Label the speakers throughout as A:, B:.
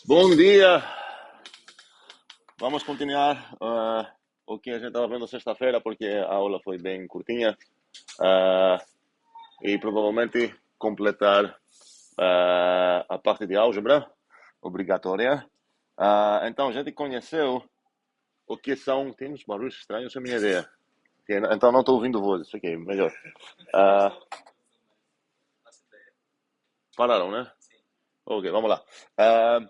A: Bom dia! Vamos continuar o que a gente estava vendo sexta-feira, porque a aula foi bem curtinha, ah, e provavelmente completar a parte de álgebra obrigatória. Então, a gente conheceu o que são. Tem uns barulhos estranhos, é a minha ideia. Então, não estou ouvindo vozes, ok, melhor. Ah, Pararam, né? Ok, vamos lá. Ah,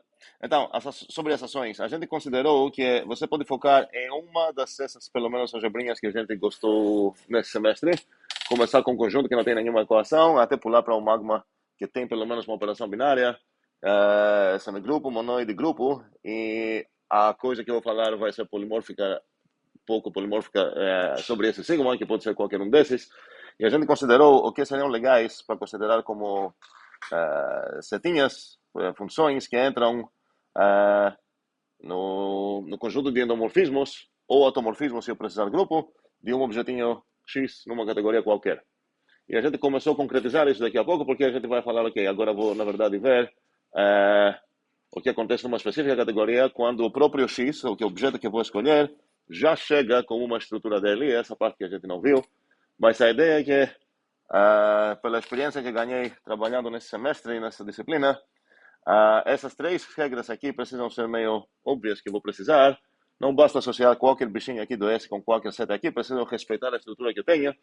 A: então, sobre as ações, a gente considerou que você pode focar em uma dessas, pelo menos, algebrinhas que a gente gostou nesse semestre. Começar com um conjunto que não tem nenhuma equação, até pular para um magma que tem pelo menos uma operação binária, semigrupo, monoide, grupo. E a coisa que eu vou falar vai ser polimórfica, pouco polimórfica, sobre esse sigma, que pode ser qualquer um desses. E a gente considerou o que seriam legais para considerar como setinhas, funções que entram no conjunto de endomorfismos ou automorfismos, se eu precisar grupo, de um objetinho X numa categoria qualquer. E a gente começou a concretizar isso daqui a pouco, porque a gente vai falar, ok, agora vou, na verdade, ver o que acontece numa específica categoria quando o próprio X, o objeto que eu vou escolher, já chega com uma estrutura dele, essa parte que a gente não viu. Mas a ideia é que pela experiência que ganhei trabalhando nesse semestre e nessa disciplina, essas três regras aqui precisam ser meio óbvias que eu vou precisar. Não basta associar qualquer bichinho aqui do S com qualquer seta aqui, preciso respeitar a estrutura que eu tenho.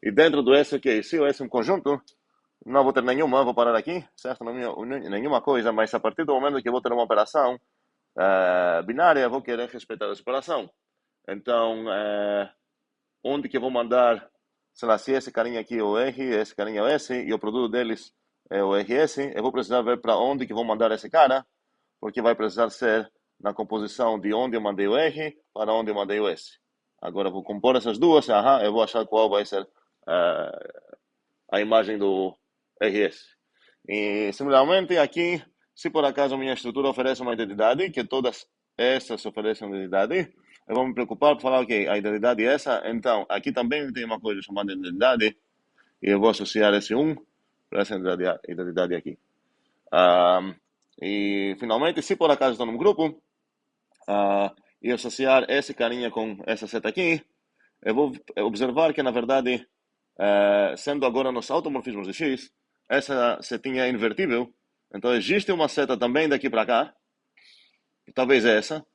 A: E dentro do S, ok, se o S é um conjunto, não vou ter nenhuma, vou parar aqui, certo? Nenhuma coisa, mas a partir do momento que eu vou ter uma operação binária, vou querer respeitar essa operação. Então, onde que eu vou mandar, sei lá, se esse carinha aqui é o R, esse carinha é o S, e o produto deles é o RS, eu vou precisar ver para onde que eu vou mandar esse cara, porque vai precisar ser na composição de onde eu mandei o R para onde eu mandei o S. Agora eu vou compor essas duas, eu vou achar qual vai ser a imagem do RS. E, similarmente, aqui, se por acaso a minha estrutura oferece uma identidade, que todas essas oferecem uma identidade, eu vou me preocupar por falar, ok, a identidade é essa, então aqui também tem uma coisa chamada identidade, e eu vou associar esse 1 para essa identidade aqui. E, finalmente, se por acaso estou num grupo, e associar esse carinha com essa seta aqui, eu vou observar que, na verdade, sendo agora nos automorfismos de X, essa setinha é invertível. Então, existe uma seta também daqui para cá, talvez essa,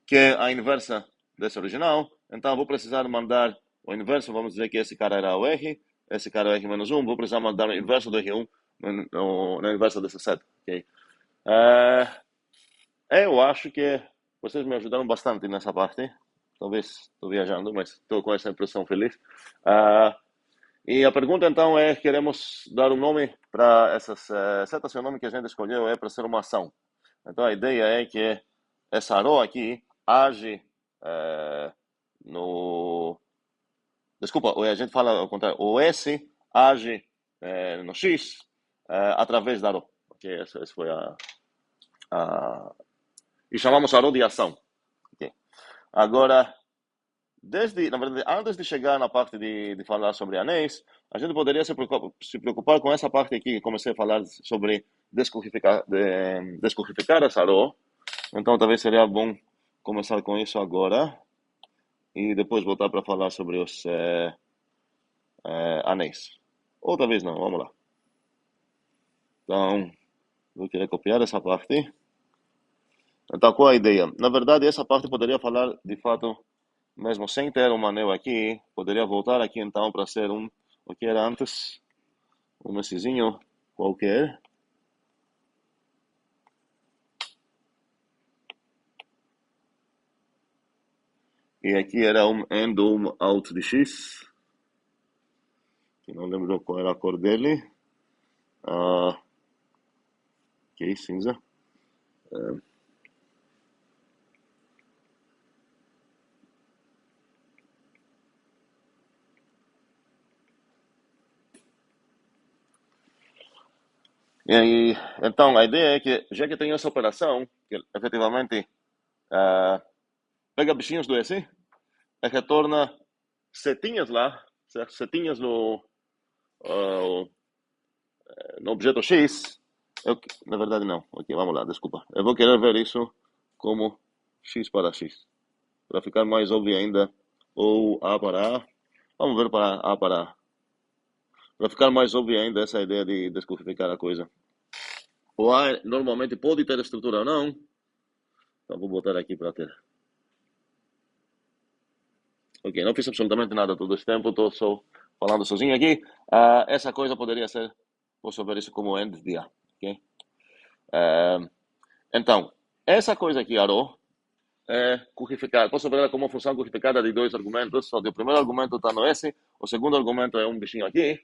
A: que é a inversa dessa original. Então, eu vou precisar mandar o inverso, vamos dizer que esse cara era o R, esse cara é o R menos 1, vou precisar mandar o inverso do R1 no inverso dessa seta. Okay? Eu acho que vocês me ajudaram bastante nessa parte. Talvez estou viajando, mas estou com essa impressão feliz. Ah, e a pergunta então é: queremos dar um nome para essas setas, e o nome que a gente escolheu é para ser uma ação. Então a ideia é que essa arrow aqui age no. Desculpa, a gente fala ao contrário. O S age no X através da arrow. Ok, essa foi a. E chamamos a arrow de ação. Okay. Agora, na verdade, antes de chegar na parte de falar sobre anéis, a gente poderia se preocupar com essa parte aqui, que comecei a falar sobre descodificar essa arrow. Então, talvez seria bom começar com isso agora e depois voltar para falar sobre os anéis. Ou talvez não, vamos lá. Então, vou querer copiar essa parte. Então, qual a ideia? Na verdade, essa parte poderia falar, de fato, mesmo sem ter um anel aqui, poderia voltar aqui então para ser o que era antes, um messizinho qualquer. E aqui era um end um out de X, que não lembro qual era a cor dele. Ok, cinza. E aí, então, a ideia é que, já que tem essa operação, que efetivamente pega bichinhos do S e retorna setinhas lá, certo? Setinhas no objeto X, Na verdade, não. Ok, vamos lá, desculpa. Eu vou querer ver isso como x para x. Para ficar mais óbvio ainda, ou a para a. Vamos ver para a para a. Para ficar mais óbvio ainda essa ideia de descodificar a coisa. O A normalmente pode ter estrutura ou não. Então vou botar aqui para ter. Ok, não fiz absolutamente nada todo esse tempo, estou só falando sozinho aqui. Essa coisa poderia ser, posso ver isso como end de A. Ok? Ah, então, essa coisa aqui, arrow, é codificada. Posso ver ela como uma função codificada de dois argumentos. Só que o primeiro argumento está no S, o segundo argumento é um bichinho aqui.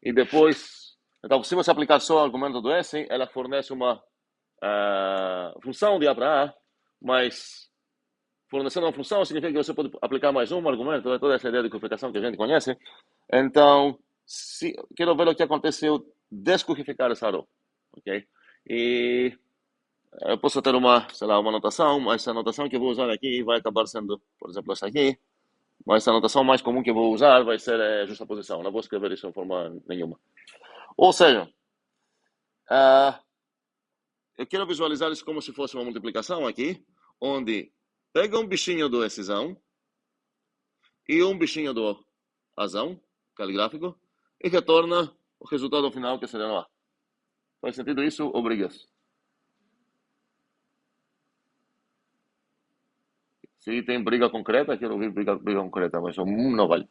A: E depois, então, se você aplicar só o argumento do S, ela fornece uma função de A para A, mas fornecendo uma função significa que você pode aplicar mais um argumento, é toda essa ideia de codificação que a gente conhece. Então, quero ver o que acontece se eu descodificar essa arrow, ok? E eu posso ter uma, sei lá, uma notação, mas essa notação que eu vou usar aqui vai acabar sendo, por exemplo, essa aqui, mas a notação mais comum que eu vou usar vai ser justaposição, não vou escrever isso de forma nenhuma. Ou seja, uh, eu quero visualizar isso como se fosse uma multiplicação aqui, onde pega um bichinho do excisão e um bichinho do azão, caligráfico, e retorna o resultado final que seria no A. Faz sentido isso ou brigas? Se tem briga concreta, quero ouvir briga concreta, mas não vale.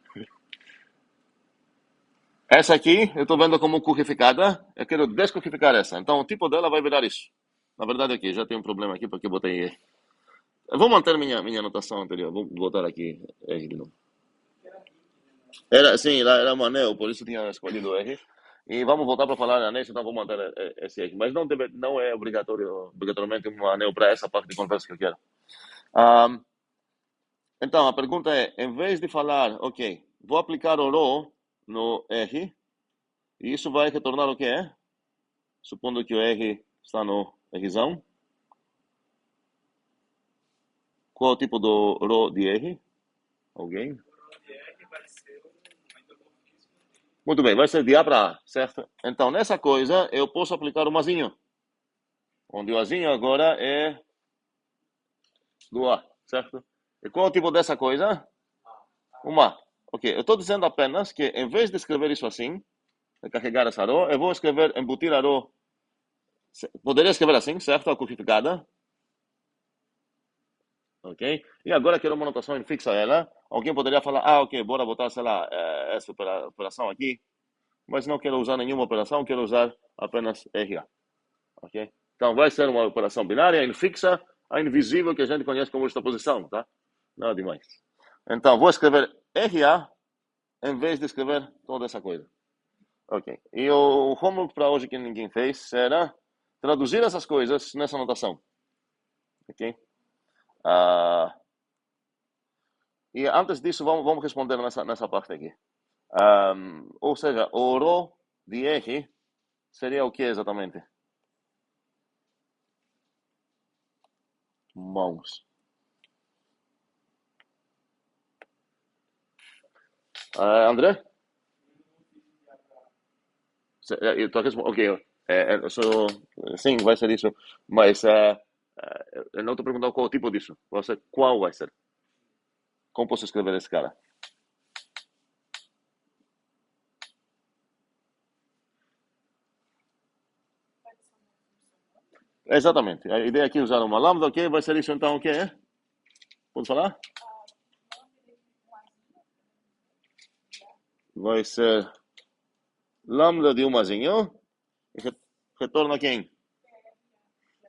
A: Essa aqui, eu estou vendo como codificada, eu quero descodificar essa. Então, o tipo dela vai virar isso. Na verdade, aqui, já tem um problema aqui, porque eu botei... Eu vou manter minha anotação anterior, vou botar aqui R de novo. Sim, era um anel, por isso tinha escolhido R. E vamos voltar para falar anéis, então vou manter esse R. Mas não é obrigatoriamente um anel para essa parte de conversa que eu quero. Então, a pergunta é, em vez de falar, ok, vou aplicar o rho no R, e isso vai retornar o que é? Supondo que o R está no Rzão. Qual é o tipo do rho de R? Alguém? Muito bem, vai ser de A para A, certo? Então, nessa coisa, eu posso aplicar o mazinho. Onde o Azinho agora é do A, certo? E qual é o tipo dessa coisa? Uma. Ok, eu estou dizendo apenas que, em vez de escrever isso assim, de carregar essa rho, eu vou escrever, embutir a rho. Poderia escrever assim, certo? A codificada. Ok? E agora quero uma notação em fixa ela. Alguém poderia falar, ok, bora botar, sei lá, essa operação aqui. Mas não quero usar nenhuma operação, quero usar apenas RA. Ok? Então vai ser uma operação binária, em fixa, a invisível que a gente conhece como justaposição, tá? Nada demais. Então vou escrever RA em vez de escrever toda essa coisa. Ok. E o homework para hoje que ninguém fez será traduzir essas coisas nessa notação. Ok? E antes disso, vamos responder nessa parte aqui. Ou seja, o rho de R seria o que exatamente? Mãos. André? Ok, sim, vai ser isso. Mas eu não estou perguntando qual o tipo disso. Qual vai ser? Como posso escrever esse cara? Exatamente. A ideia aqui é usar uma lambda, ok? Vai ser isso então o que é? Pode falar? Vai ser lambda de umazinho. Retorna quem?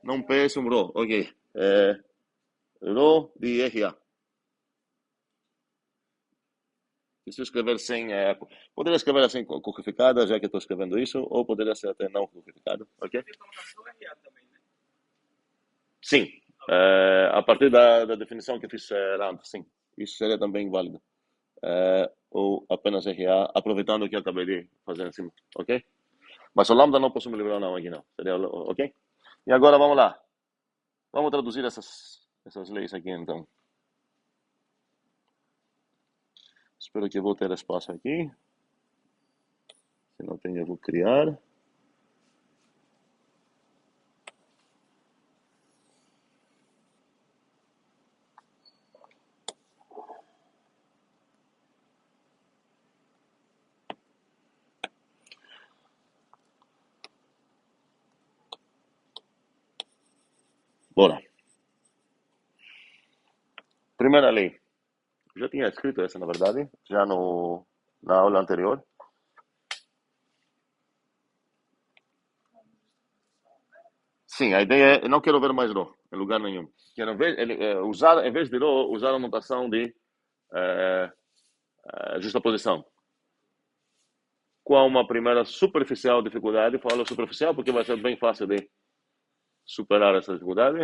A: Não peço um rho. Ok. Rho de RA. E se eu escrever sem. Poderia escrever assim codificada, já que estou escrevendo isso, ou poderia ser até não codificado. Ok? Sim. A partir da definição que eu fiz antes, sim. Isso seria também válido. Ou apenas RA, aproveitando o que eu acabei de fazer em cima. Ok? Mas o lambda não posso me livrar não aqui não. Seria, ok? E agora vamos lá. Vamos traduzir essas leis aqui então. Espero que eu vou ter espaço aqui. Se não tem, eu vou criar. Bora. Primeira lei. Eu já tinha escrito essa, na verdade, já na aula anterior. Sim, a ideia é, eu não quero ver mais rho em lugar nenhum. Quero ver, usar, em vez de rho, usar a notação de eh, justaposição. Com uma primeira superficial dificuldade, falo superficial porque vai ser bem fácil de superar essa dificuldade.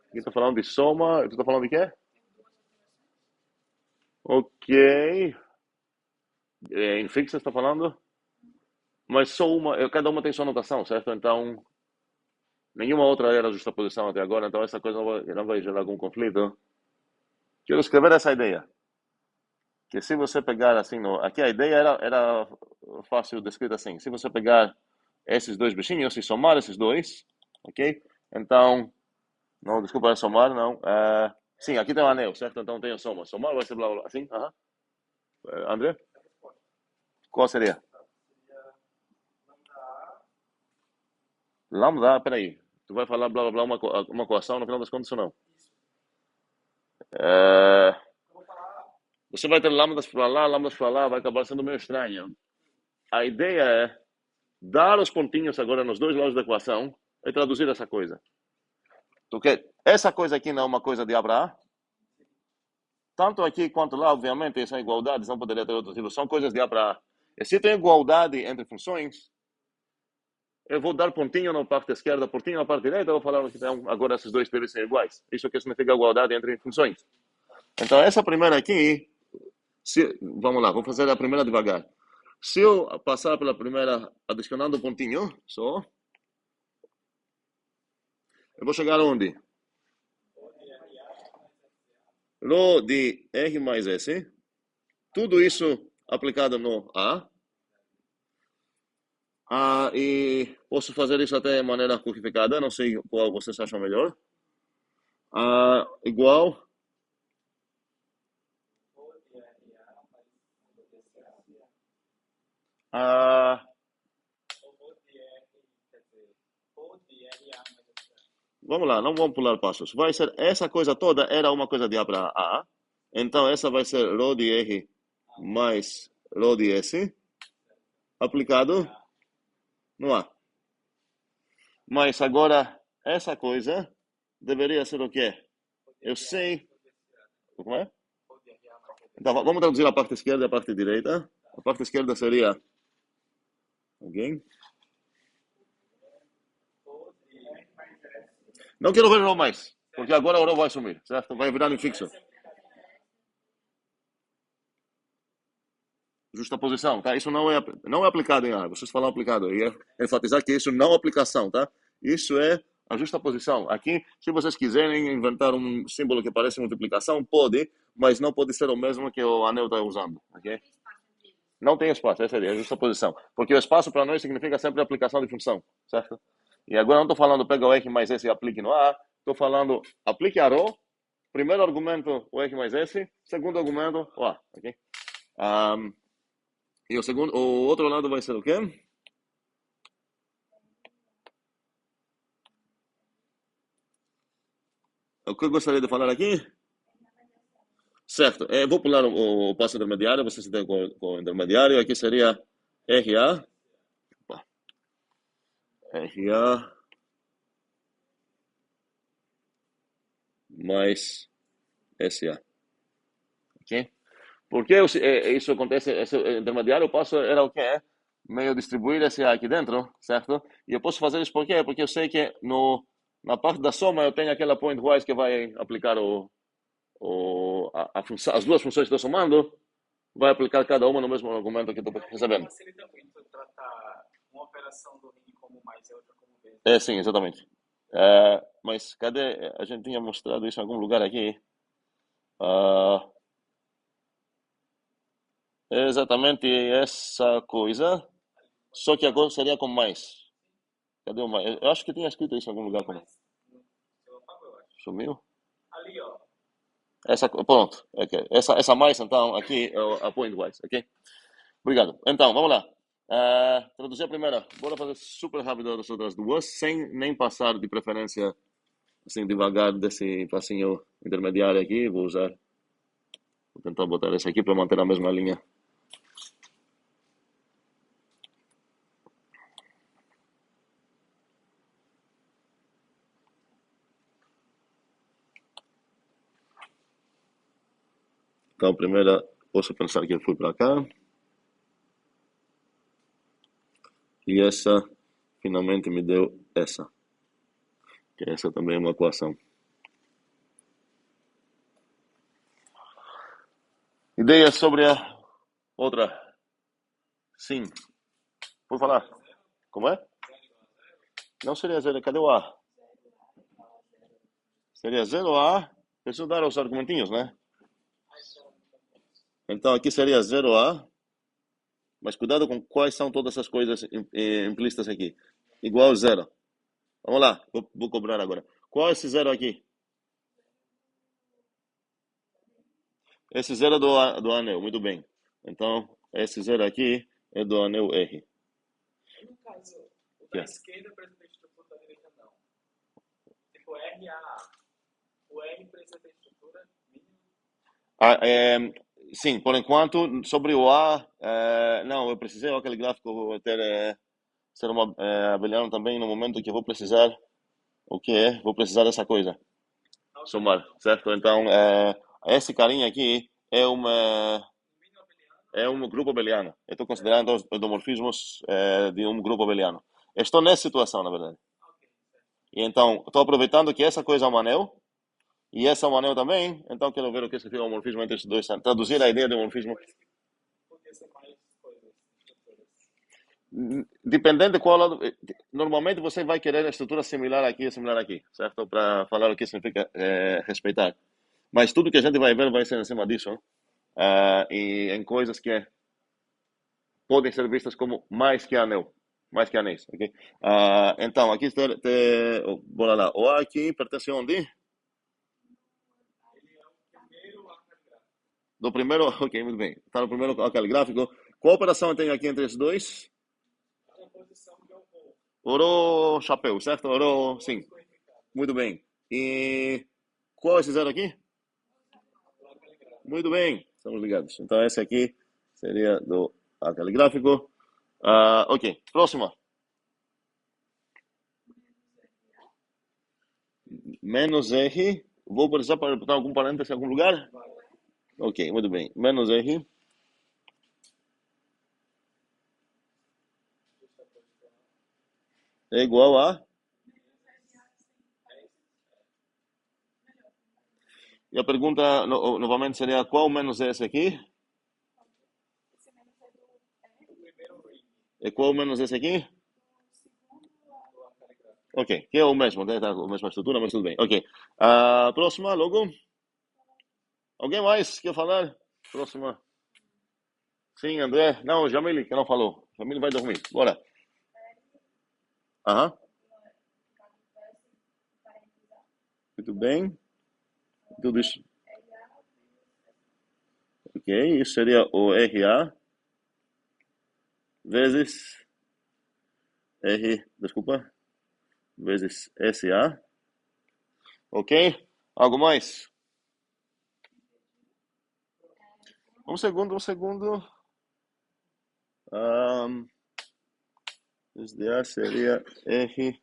A: Aqui está falando de soma, tu está falando de quê? Ok. Em fixa está falando? Mas só uma, cada uma tem sua notação, certo? Então, nenhuma outra era justaposição até agora, então essa coisa não vai gerar algum conflito. Quero escrever essa ideia. Que se você pegar assim, aqui a ideia era fácil descrita assim. Se você pegar esses dois bichinhos e somar esses dois, ok? Então, não, desculpa, é somar, não. Sim, aqui tem um anel, certo? Então tem a soma. Somar vai ser blá blá, assim? Aham. André? Qual seria? Lambda, peraí. Tu vai falar blá blá blá, uma coação, no final das contas ou não? É, você vai ter lambdas para lá, vai acabar sendo meio estranho. A ideia é dar os pontinhos agora nos dois lados da equação e traduzir essa coisa. Porque essa coisa aqui não é uma coisa de Abraão. Tanto aqui quanto lá, obviamente, são igualdades, não poderia ter outro tipo. São coisas de Abraão. E se tem igualdade entre funções, eu vou dar pontinho na parte esquerda, pontinho na parte direita, eu vou falar que agora esses dois devem ser iguais. Isso que significa igualdade entre funções. Então, essa primeira aqui, vamos lá, vou fazer a primeira devagar. Se eu passar pela primeira adicionando um pontinho, só, eu vou chegar onde? Rho de R mais S. Tudo isso aplicado no A. E posso fazer isso até de maneira codificada, não sei qual vocês acham melhor. Igual. Vamos lá, não vamos pular passos. Vai ser, essa coisa toda era uma coisa de A para A. Então, essa vai ser ρ de R mais ρ de S aplicado no A. Mas agora, essa coisa deveria ser o quê? Eu sei. Como é? Então, vamos traduzir a parte esquerda e a parte direita. A parte esquerda seria. Alguém? Não quero ver o rho mais, porque agora o rho vai sumir, certo? Vai virar fixo. Justaposição, tá? Isso não é aplicado em A. Vocês falam aplicado. E enfatizar que isso não é aplicação, tá? Isso é a justaposição. Aqui, se vocês quiserem inventar um símbolo que parece multiplicação, pode, mas não pode ser o mesmo que o anel está usando, ok? Não tem espaço, essa é a justaposição. Porque o espaço para nós significa sempre aplicação de função, certo? E agora não estou falando pega o R mais S e aplique no A, estou falando aplique a ρ, primeiro argumento o R mais S, segundo argumento o A, ok? E o outro lado vai ser o quê? O que eu gostaria de falar aqui? Certo, vou pular o passo intermediário, você se tem com o intermediário, aqui seria RA, RA mais SA, ok? Por que isso acontece, esse intermediário, o passo era o quê? Meio distribuir esse A aqui dentro, certo? E eu posso fazer isso por quê? Porque eu sei que na parte da soma eu tenho aquela pointwise que vai aplicar as duas funções que estou somando, vai aplicar cada uma no mesmo argumento que estou recebendo.
B: Facilita muito tratar uma operação do rim como mais e outra como vezes.
A: Sim, exatamente. Mas cadê? A gente tinha mostrado isso em algum lugar aqui. É exatamente essa coisa, só que agora seria com mais. Cadê o mais? Eu acho que tinha escrito isso em algum lugar. Como? Sumiu?
B: Ali, ó.
A: Pronto. Okay. Essa mais, então, aqui é a pointwise, ok? Obrigado. Então, vamos lá. Traduzir a primeira. Bora fazer super rápido as outras duas, sem nem passar de preferência assim devagar desse passinho intermediário aqui. Vou tentar botar esse aqui para manter a mesma linha. Então, a primeira, posso pensar que eu fui para cá. E essa, finalmente, me deu essa. Que essa também é uma equação. Ideias sobre a outra? Sim. Por falar. Como é? Não seria zero. Cadê o A? Seria zero A. Preciso dar os argumentinhos, né? Então, aqui seria zero A. Mas cuidado com quais são todas essas coisas implícitas aqui. Igual zero. Vamos lá, vou cobrar agora. Qual é esse zero aqui? Esse zero é do anel, muito bem. Então, esse zero aqui é do anel R.
B: No caso, o
A: Que
B: da
A: é?
B: esquerda precisa ter estrutura, da direita não. Tipo, RA. O R precisa ter estrutura mínima.
A: Sim, por enquanto, sobre o A, não, eu precisei aquele gráfico ter, ser uma abeliano também no momento que eu vou precisar, o que é? Vou precisar dessa coisa,
B: Ok,
A: somar, certo? Então, esse carinha aqui é um grupo abeliano. Eu estou considerando os endomorfismos de um grupo abeliano. Estou nessa situação, na verdade.
B: ok, certo.
A: E então, estou aproveitando que essa coisa é um anel, e essa é um anel também, então quero ver o que significa o morfismo entre esses dois. Traduzir a ideia de morfismo.
B: Por isso que podia ser mais coisas, estruturas.
A: Dependendo de qual lado. Normalmente você vai querer a estrutura similar aqui e similar aqui, certo? Para falar o que significa respeitar. Mas tudo que a gente vai ver vai ser em cima disso. E em coisas que podem ser vistas como mais que anel. Mais que anéis, ok? Então, aqui bora lá. O A aqui pertence a onde?
B: Ele é o primeiro arco gráfico.
A: Do primeiro, ok, muito bem. Está no primeiro aquele gráfico. Qual operação eu tenho aqui entre os dois?
B: A posição que eu vou.
A: Ouro, chapéu, certo? Ouro, sim.
B: Codificado.
A: Muito bem. E qual é esse zero aqui?
B: O arco gráfico.
A: Muito bem, estamos ligados. Então, esse aqui seria do aquele gráfico. Ok, próxima. Menos R. Vou precisar para botar algum parênteses em algum lugar? Ok, muito bem. Menos R é igual a. E a pergunta novamente seria: qual menos é esse aqui?
B: O primeiro ring
A: E qual menos esse aqui?
B: do arco gráfico.
A: Ok, que é o mesmo, né? Tá com a mesma estrutura, mas tudo bem. Ok. Próxima, logo. Alguém mais quer falar? Próxima. Sim, André. Não, Jamile, que não falou. Jamile vai dormir. Bora. Aham. Muito bem. Tudo isso. Ok, isso seria o RA vezes desculpa, vezes SA. Ok? Algo mais? Um segundo, um segundo. SDA seria R.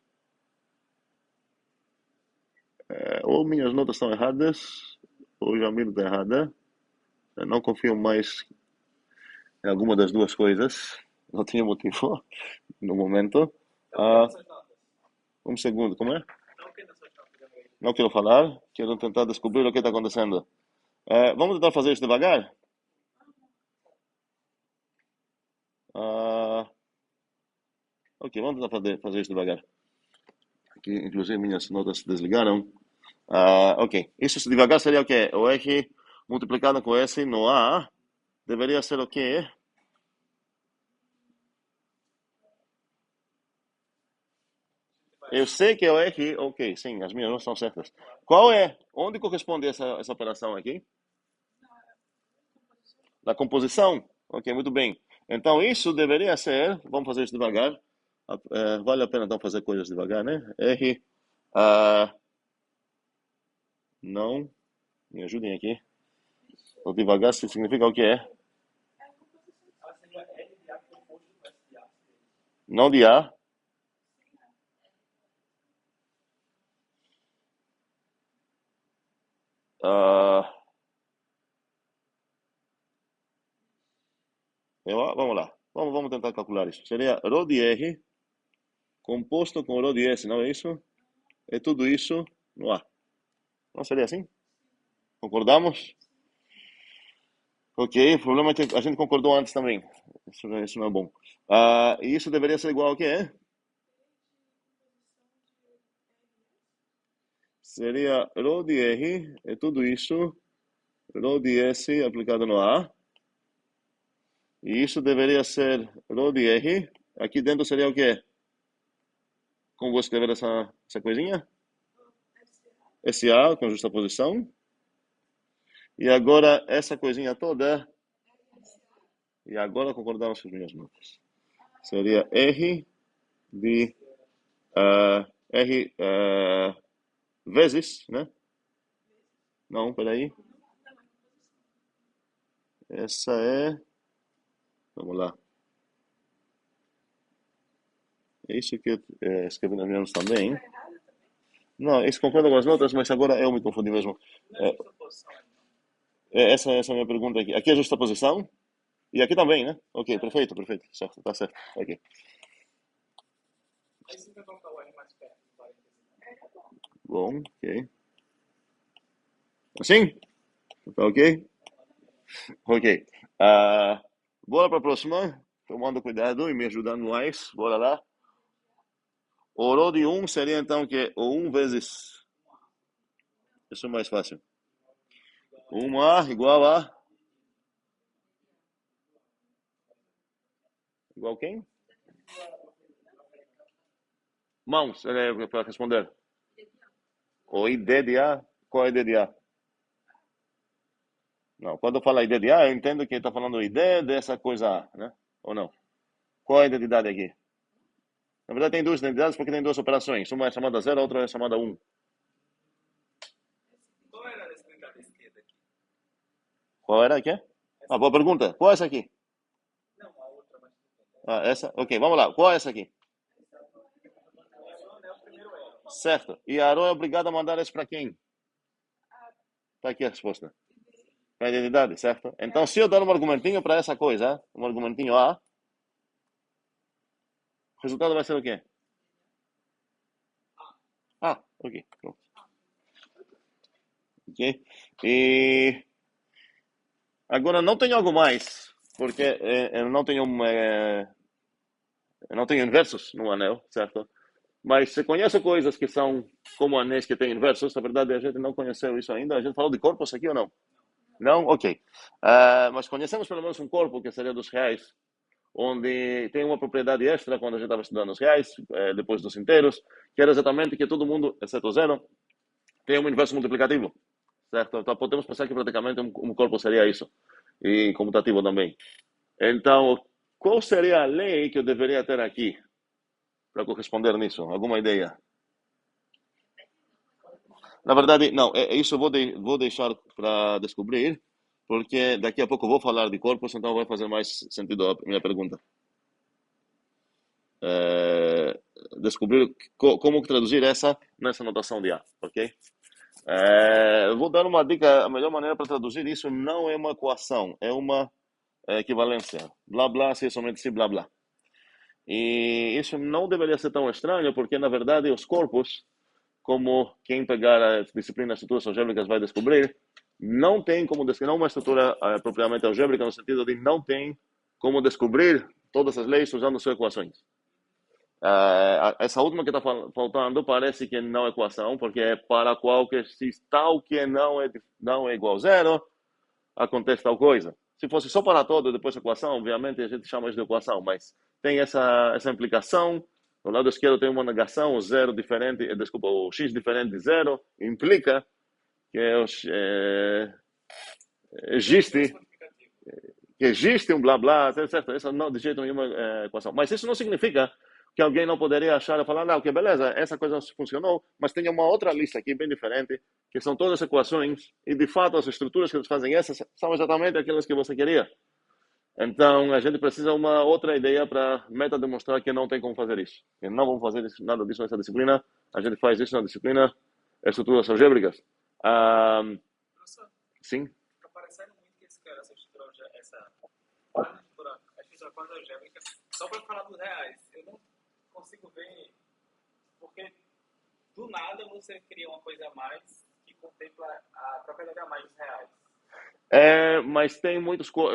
A: Ou minhas notas estão erradas, ou Jamil está errada. Eu não confio mais em alguma das duas coisas. Não tinha motivo no momento.
B: Então, o que
A: Ah,
B: nessas notas?
A: um segundo, como é?
B: Então, o que nessas notas?
A: Não quero falar, quero tentar descobrir o que está acontecendo. Vamos tentar fazer isso devagar? Ah, ok, vamos tentar fazer isso devagar. Aqui, inclusive, minhas notas se desligaram. Ok, isso devagar seria o quê? O R multiplicado com S no A deveria ser o quê? Eu sei que é o R, ok, sim, as minhas notas estão certas. Qual é? Onde corresponde essa operação aqui? Na composição? Ok, muito bem. Então, isso deveria ser, vamos fazer isso devagar, vale a pena então fazer coisas devagar, né? R, não, me ajudem aqui. O devagar significa o que é?
B: Seria LDA composto com SDA.
A: Não de A. Ah, vamos lá. Vamos tentar calcular isso. Seria ρ de R composto com ρ de S, não é isso? É tudo isso no A. Não seria assim? Concordamos? Ok, o problema é que a gente concordou antes também. Isso não é bom. E isso deveria ser igual ao que é? Seria ρ de R, é tudo isso, ρ de S aplicado no A. E isso deveria ser ρ de R. Aqui dentro seria o quê? Como vou escrever essa coisinha? SA com justaposição. E agora essa coisinha toda. E agora concordamos com as minhas notas. Seria R de R vezes, né? Não, peraí. Essa é. Vamos lá. É isso que eu escrevi nas minhas notas também. Não, isso concorda com as notas, mas agora eu me confundi mesmo.
B: Não é essa posição aí.
A: Essa é a minha pergunta aqui. Aqui é a justaposição? E aqui também, né? Ok, perfeito, perfeito. Certo, tá certo. Ok.
B: Aí você vai colocar o R mais perto do parênteses.
A: Bom, ok. Assim? Tá ok? Ok. Bora para a próxima. Tomando cuidado e me ajudando mais. Bora lá. O ρ de 1 seria então que o 1 vezes. Isso é mais fácil. 1A igual a. Igual quem? Mãos, para responder. O ID de A. Qual é o ID de A? Não, quando fala ID de A, eu entendo que está falando ID dessa coisa A, né? Ou não? Qual é a identidade aqui? Na verdade, tem duas identidades porque tem duas operações. Uma é chamada 0, a outra é chamada 1.
B: Qual era a identidade da esquerda aqui?
A: Qual era aqui? Boa pergunta. Qual é essa aqui?
B: Não, a outra, mas
A: Essa? Ok, vamos lá. Qual é essa aqui?
B: é o primeiro R.
A: Certo. E a Aaron é obrigado a mandar isso para quem? Está aqui a resposta. Para a identidade, certo? Então, se eu dar um argumentinho para essa coisa, um argumentinho A, o resultado vai ser o quê? Ok. Pronto. Ok. E agora não tenho algo mais, porque eu não tenho inversos no anel, certo? Mas se conhece coisas que são como anéis que têm inversos, na verdade a gente não conheceu isso ainda. A gente falou de corpos aqui ou não? Não? Ok. Mas conhecemos pelo menos um corpo que seria dos reais, onde tem uma propriedade extra quando a gente estava estudando os reais, depois dos inteiros, que era exatamente que todo mundo, exceto o zero, tem um inverso multiplicativo, certo? Então podemos pensar que praticamente um corpo seria isso, e comutativo também. Então, qual seria a lei que eu deveria ter aqui para corresponder nisso? Alguma ideia? Na verdade, não, isso eu vou deixar para descobrir, porque daqui a pouco eu vou falar de corpos, então vai fazer mais sentido a minha pergunta. É, descobrir como traduzir nessa notação de A, ok? Eu vou dar uma dica, a melhor maneira para traduzir isso não é uma equação, é uma equivalência. Blá, blá, se é somente se, blá, blá. E isso não deveria ser tão estranho, porque, na verdade, os corpos, como quem pegar a disciplina de estruturas algébricas vai descobrir, não tem como descobrir, não uma estrutura propriamente algébrica, no sentido de não tem como descobrir todas as leis usando suas equações. Essa última que está faltando parece que não é equação, porque é para qual que se tal que não é igual a zero, acontece tal coisa. Se fosse só para todo e depois equação, obviamente a gente chama isso de equação, mas tem essa implicação. No lado esquerdo tem uma negação, o zero diferente, desculpa, o x diferente de zero, implica que existe que existe um blá blá, certo? Essa não, de jeito nenhuma equação. Mas isso não significa que alguém não poderia achar e falar, não, que beleza, essa coisa não funcionou, mas tem uma outra lista aqui bem diferente, que são todas equações, e de fato as estruturas que eles fazem essas são exatamente aquelas que você queria. Então, a gente precisa uma outra ideia para meta demonstrar que não tem como fazer isso. Que não vamos fazer nada disso nessa disciplina. A gente faz isso na disciplina estruturas algébricas. Ah,
B: Professor,
A: sim.
B: tá parecendo muito que esse cara, essa estrutura quadra-algébrica, só para falar dos reais. Eu não consigo ver, porque do nada você cria uma coisa a mais que contempla a propriedade a mais dos reais.
A: Mas tem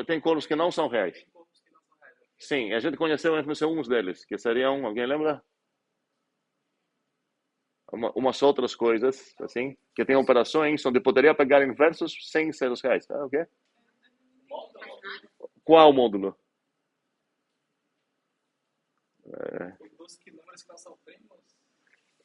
A: tem corpos que não são reais.
B: Tem corpos que não são reais.
A: Sim, a gente conheceu uns deles, que seriam, alguém lembra? Umas outras coisas, assim, que tem operações onde poderia pegar inversos sem ser os reais. Tá, ok?
B: Módulo?
A: Qual módulo?
B: Dos que números que não são primos?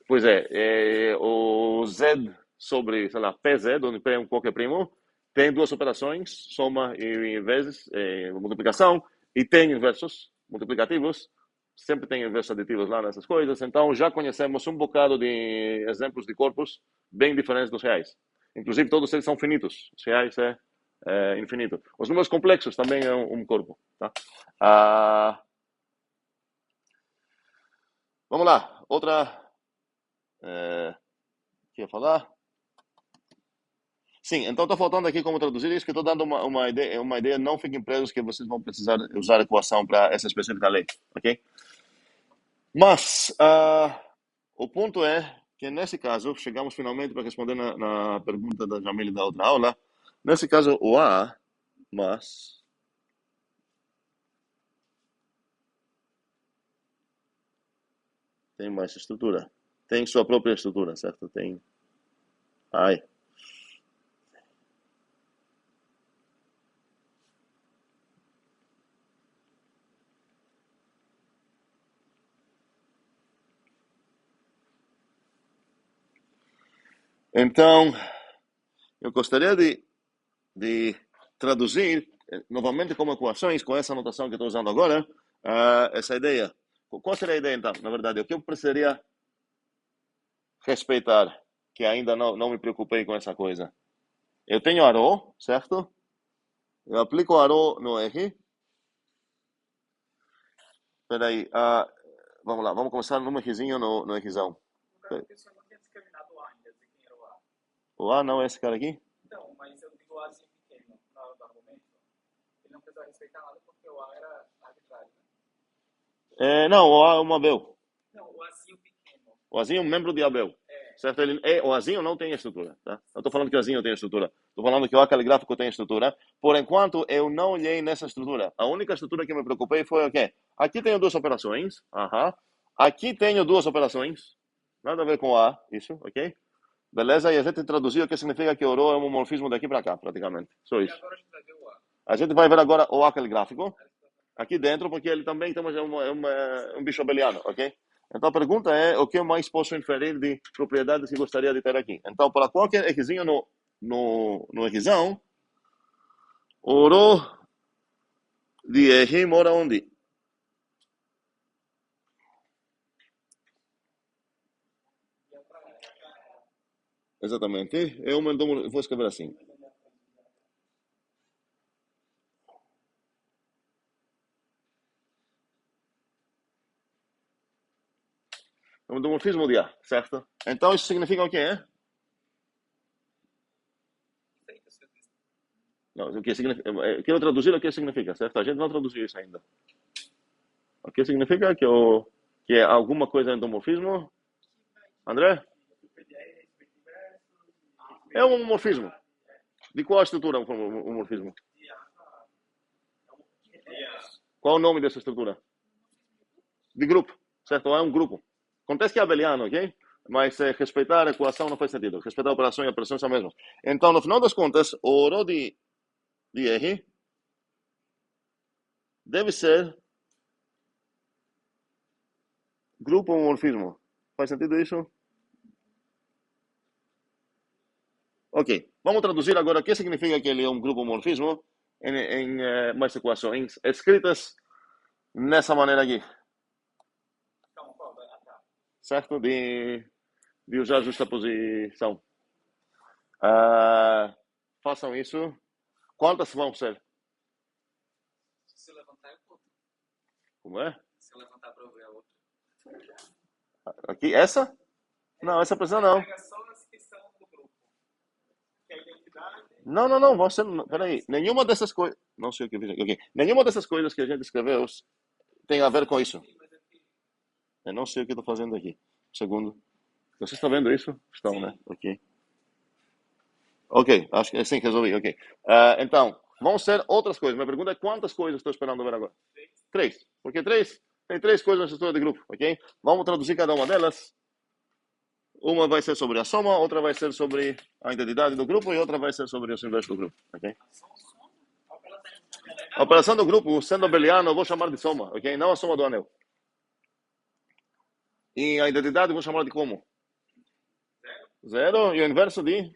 A: Pois é, o Z sobre, sei lá, PZ, onde P é um qualquer primo, tem duas operações, soma e vezes, multiplicação, e tem inversos multiplicativos, sempre tem inversos aditivos lá nessas coisas, então já conhecemos um bocado de exemplos de corpos bem diferentes dos reais. Inclusive todos eles são finitos, os reais é infinito. Os números complexos também é um corpo. Tá? Vamos lá, outra que ia falar? Sim, então está faltando aqui como traduzir isso, que estou dando uma ideia, não fiquem presos que vocês vão precisar usar a equação para essa específica lei, ok? Mas o ponto é que nesse caso, chegamos finalmente para responder na pergunta da Jamile da outra aula, nesse caso o A, mas tem mais estrutura, tem sua própria estrutura, certo? Tem, ai, então, eu gostaria de traduzir novamente como equações, com essa notação que estou usando agora, essa ideia. Qual seria a ideia, então? Na verdade, o que eu precisaria respeitar, que ainda não me preocupei com essa coisa? Eu tenho arrow, certo? Eu aplico arrow no R. Espera aí, vamos lá, vamos começar no Rzinho no Rzão.
B: No caso, a pessoa não tinha discriminado o A ainda, dizer quem era o A.
A: O A não é esse cara aqui?
B: Então, mas eu digo o Azinho pequeno na hora do argumento. Ele não precisava respeitar nada porque o A era arbitrário, né?
A: Não, o A é uma Abel.
B: Não, o Azinho pequeno.
A: O Azinho é um membro de Abel. Certo? O Azinho não tem estrutura. Tá? Eu estou falando que o Azinho tem estrutura. Estou falando que o A caligráfico tem estrutura. Por enquanto, eu não olhei nessa estrutura. A única estrutura que me preocupei foi o quê? Aqui tenho duas operações. Aqui tenho duas operações. Nada a ver com A, isso, ok? Beleza? E a gente traduziu o que significa que o rho é um morfismo daqui para cá, praticamente. Só
B: E
A: isso.
B: agora a gente vai ver o A.
A: A gente vai ver agora o A caligráfico. Aqui dentro, porque ele também então, um bicho abeliano, ok? Então a pergunta é o que eu mais posso inferir de propriedades que gostaria de ter aqui. Então, para qualquer xzinho no xzão, o rho de R mora onde? Exatamente. Vou escrever assim. É um endomorfismo de A, certo? Então isso significa o quê? Não, o que significa? Eu quero traduzir o que significa, certo? A gente não traduziu isso ainda. O que significa que é alguma coisa endomorfismo? André? É um morfismo. De qual estrutura é um morfismo? Qual é o nome dessa estrutura? De grupo, certo? É um grupo. Acontece que é abeliano, ok? Mas respeitar a equação não faz sentido. Respeitar a operação e a operação são as mesmas. Então, no final das contas, o rho de R deve ser grupo homomorfismo. Faz sentido isso? Ok. Vamos traduzir agora o que significa que ele é um grupo homomorfismo em mais equações escritas nessa maneira aqui,
B: Então, qual? Ah, tá.
A: certo? De usar justaposição. Ah, façam isso. Quantas vão ser?
B: Se eu levantar, eu conto.
A: Como é?
B: Se eu levantar para eu ver a outra.
A: Aqui, essa? Não, essa precisa não.
B: Pega só as que são do grupo. Que é a identidade.
A: Não, não, não. Você, peraí. Nenhuma dessas coisas. Não sei o que eu fiz aqui. Ok. Nenhuma dessas coisas que a gente escreveu tem a ver com isso.
B: Mas aqui.
A: Eu não sei o que estou fazendo aqui. Segundo. Vocês estão vendo isso? Estão, né? Ok. Ok, acho que é assim que resolvi. Ok. Então, vão ser outras coisas. Minha pergunta é quantas coisas estou esperando ver agora? Três. Porque três? Tem três coisas na estrutura de grupo, ok? Vamos traduzir cada uma delas. Uma vai ser sobre a soma, outra vai ser sobre a identidade do grupo e outra vai ser sobre os inversos do grupo, ok? A operação do grupo, sendo abeliano, eu vou chamar de soma, ok? Não a soma do anel. E a identidade eu vou chamar de como? Zero e o inverso de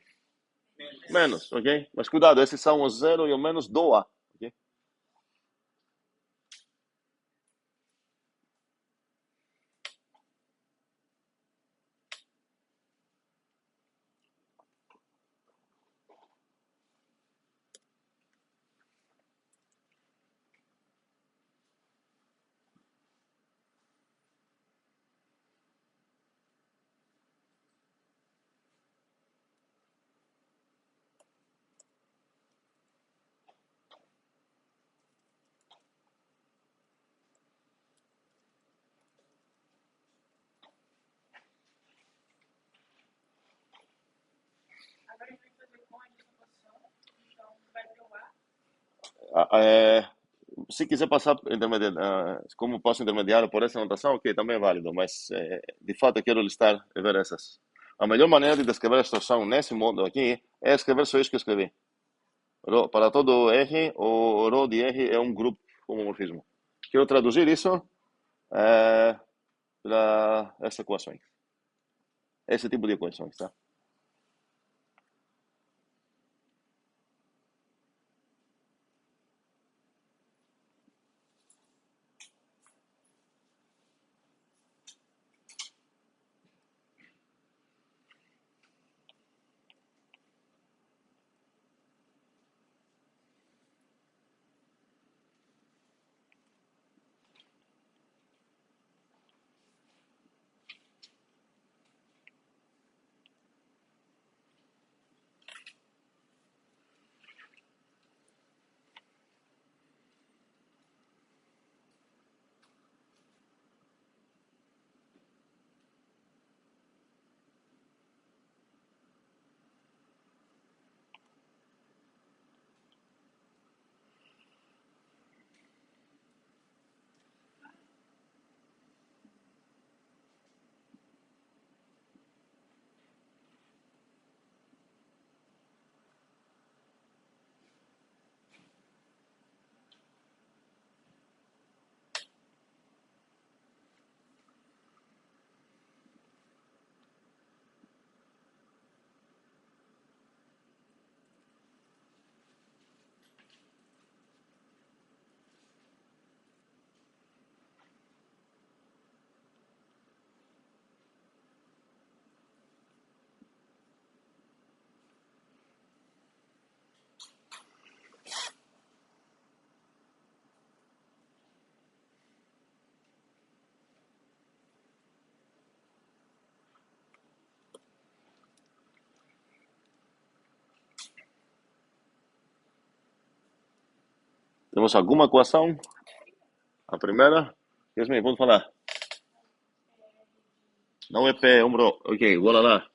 A: menos, ok? Mas cuidado, esses são o zero e o menos do A, ok?
C: Agora a gente vai fazer com a informação, então vai ter o A.
A: Se quiser passar como passo intermediário por essa anotação, ok, também é válido, mas de fato eu quero listar e ver essas. A melhor maneira de descrever a extração nesse modo aqui é escrever só isso que eu escrevi. Para todo R, o rho de R é um grupo homomorfismo. Quero traduzir isso para essas equações. Esse tipo de equações, tá? Temos alguma equação? A primeira? Yasmin, pode falar. Não é P, é um rho. Ok, bora lá.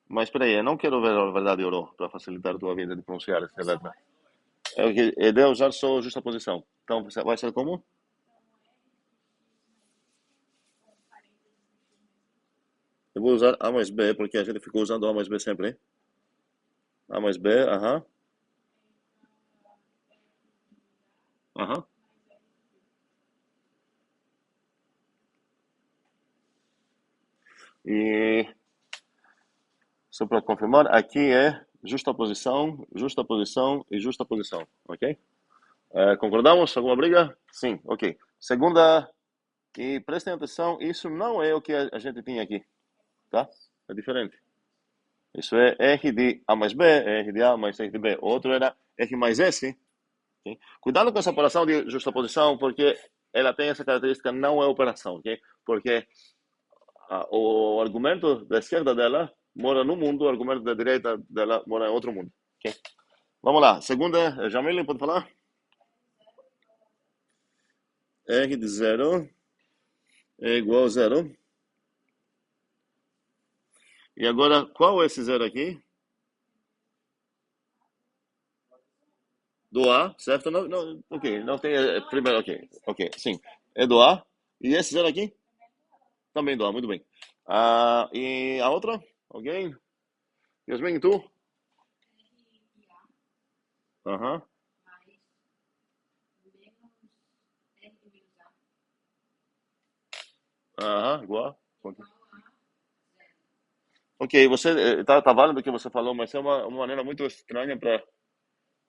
A: Mas espera aí, eu não quero ver a verdade euro para facilitar a tua vida de pronunciar essa letra. É de usar só justaposição. Então vai ser como? Eu vou usar A mais B, porque a gente ficou usando A mais B sempre, hein? A mais B, aham, aham. E Só para confirmar, aqui é justaposição, justaposição e justaposição, ok? Concordamos? Alguma briga? Sim, ok. Segunda, e prestem atenção, isso não é o que a gente tinha aqui, tá? É diferente. Isso é R de A mais B, R de A mais R de B. O outro era R mais S. Okay? Cuidado com essa operação de justaposição, porque ela tem essa característica, não é operação, ok? Porque o argumento da esquerda dela mora num mundo, o argumento da direita dela mora em outro mundo. Okay? Vamos lá. Segunda, Jamile, pode falar? R de 0 é igual a 0. E agora, qual é esse 0 aqui? Do A, certo? Não, não, ok, não tem. Primeiro, ok, sim. É do A. E esse 0 aqui? Também do A, muito bem. E a outra? Alguém? Yasmin, tu? Aham. Aham, igual. Ok, você tá válido o que você falou, mas é uma maneira muito estranha para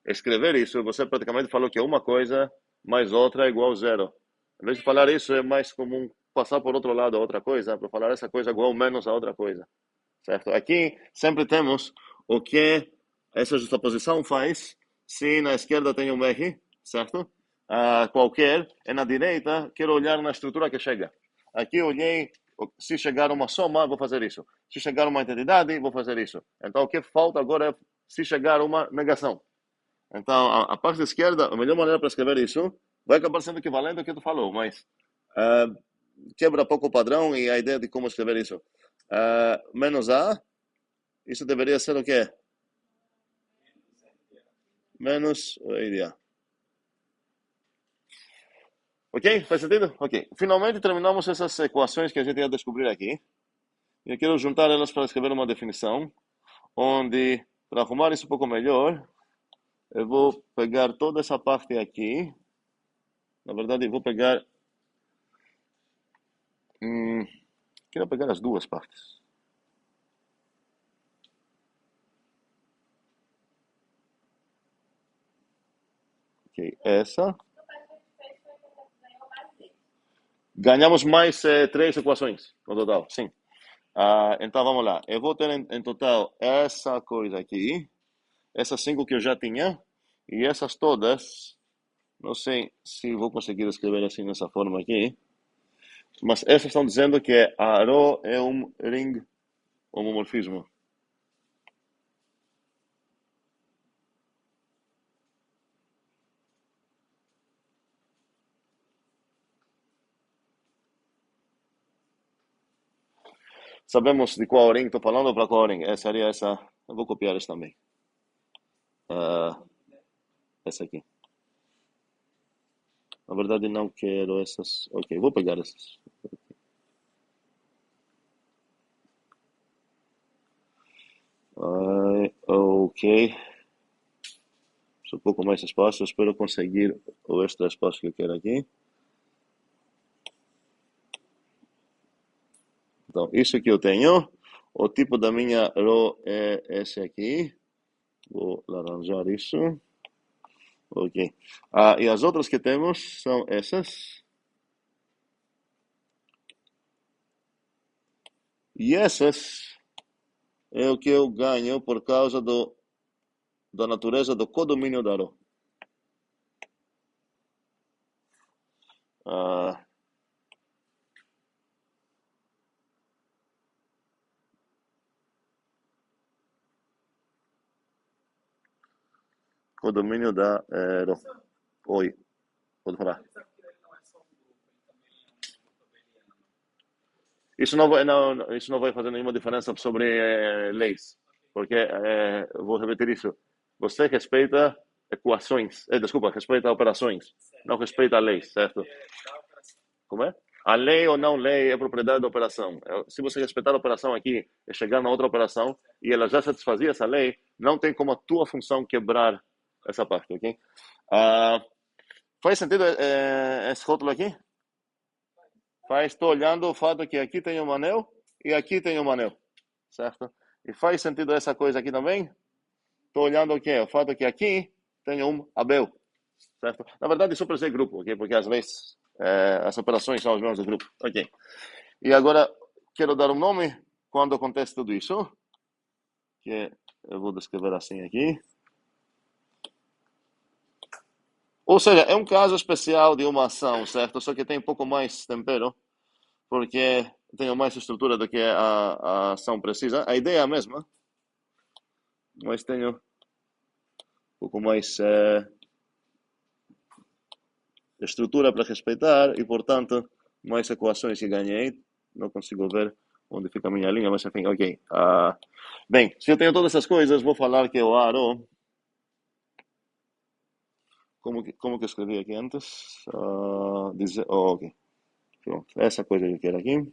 A: escrever isso. Você praticamente falou que uma coisa mais outra é igual a 0. Em vez de falar isso, é mais comum passar por outro lado a outra coisa, para falar essa coisa igual menos a outra coisa, certo? Aqui sempre temos o que essa justaposição faz se na esquerda tem um R, certo? Qualquer, e na direita quero olhar na estrutura que chega. Aqui olhei, se chegar uma soma, vou fazer isso. Se chegar uma entidade, vou fazer isso. Então o que falta agora é se chegar uma negação. Então a parte da esquerda, a melhor maneira para escrever isso vai acabar sendo equivalente ao que tu falou, mas quebra pouco o padrão e a ideia de como escrever isso. Menos A, isso deveria ser o quê? Menos o A. Ok? Faz sentido? Ok. Finalmente terminamos essas equações que a gente ia descobrir aqui. Eu quero juntar elas para escrever uma definição, onde, para arrumar isso um pouco melhor, eu vou pegar toda essa parte aqui. Na verdade, eu vou pegar... quero pegar as duas partes. Ok, essa. Ganhamos mais 3 equações no total, sim. Então vamos lá. Eu vou ter em total essa coisa aqui, essas 5 que eu já tinha, e essas todas. Não sei se vou conseguir escrever assim nessa forma aqui, mas essas estão dizendo que a ρ é um ring homomorfismo. Sabemos de qual ring estou falando ou para qual ring? Essa seria essa. Eu vou copiar essa também. Essa aqui. Na verdade, não quero essas. Ok, vou pegar essas. Ok. Um pouco mais espaço. Espero conseguir o extra espaço que eu quero aqui. Então, isso que eu tenho. O tipo da minha ρ é esse aqui. Vou laranjar isso. Ok. E as outras que temos são essas. E essas é o que eu ganho por causa da natureza do codomínio da ρ. Codomínio da ρ. Oi, pode falar.
B: Sabe que ele não é só um grupo, ele também é um grupo abeliano.
A: Isso não vai fazer nenhuma diferença sobre leis, porque vou repetir isso. Você respeita equações, desculpa, respeita operações, não respeita a lei, certo?
B: Da operação.
A: Como é? A lei ou não lei é propriedade da operação. Se você respeitar a operação aqui e chegar na outra operação e ela já satisfazia essa lei, não tem como a tua função quebrar essa parte, ok? Faz sentido esse rótulo aqui? Faz, estou olhando o fato que aqui tem um anel e aqui tem um anel, certo? E faz sentido essa coisa aqui também? Estou olhando o quê? O fato que aqui tem um Abel, certo? Na verdade, isso precisa ser grupo, ok? Porque as leis, as operações são os mesmos do grupo, ok? E agora, quero dar um nome quando acontece tudo isso, que eu vou descrever assim aqui. Ou seja, é um caso especial de uma ação, certo? Só que tem um pouco mais tempero, porque tem mais estrutura do que a ação precisa. A ideia é a mesma, mas tenho um pouco mais estrutura para respeitar e, portanto, mais equações que ganhei. Não consigo ver onde fica a minha linha, mas enfim, ok. Bem, se eu tenho todas essas coisas, vou falar que o aro... Como que eu escrevi aqui antes? Ok. Pronto. Essa coisa que eu quero aqui.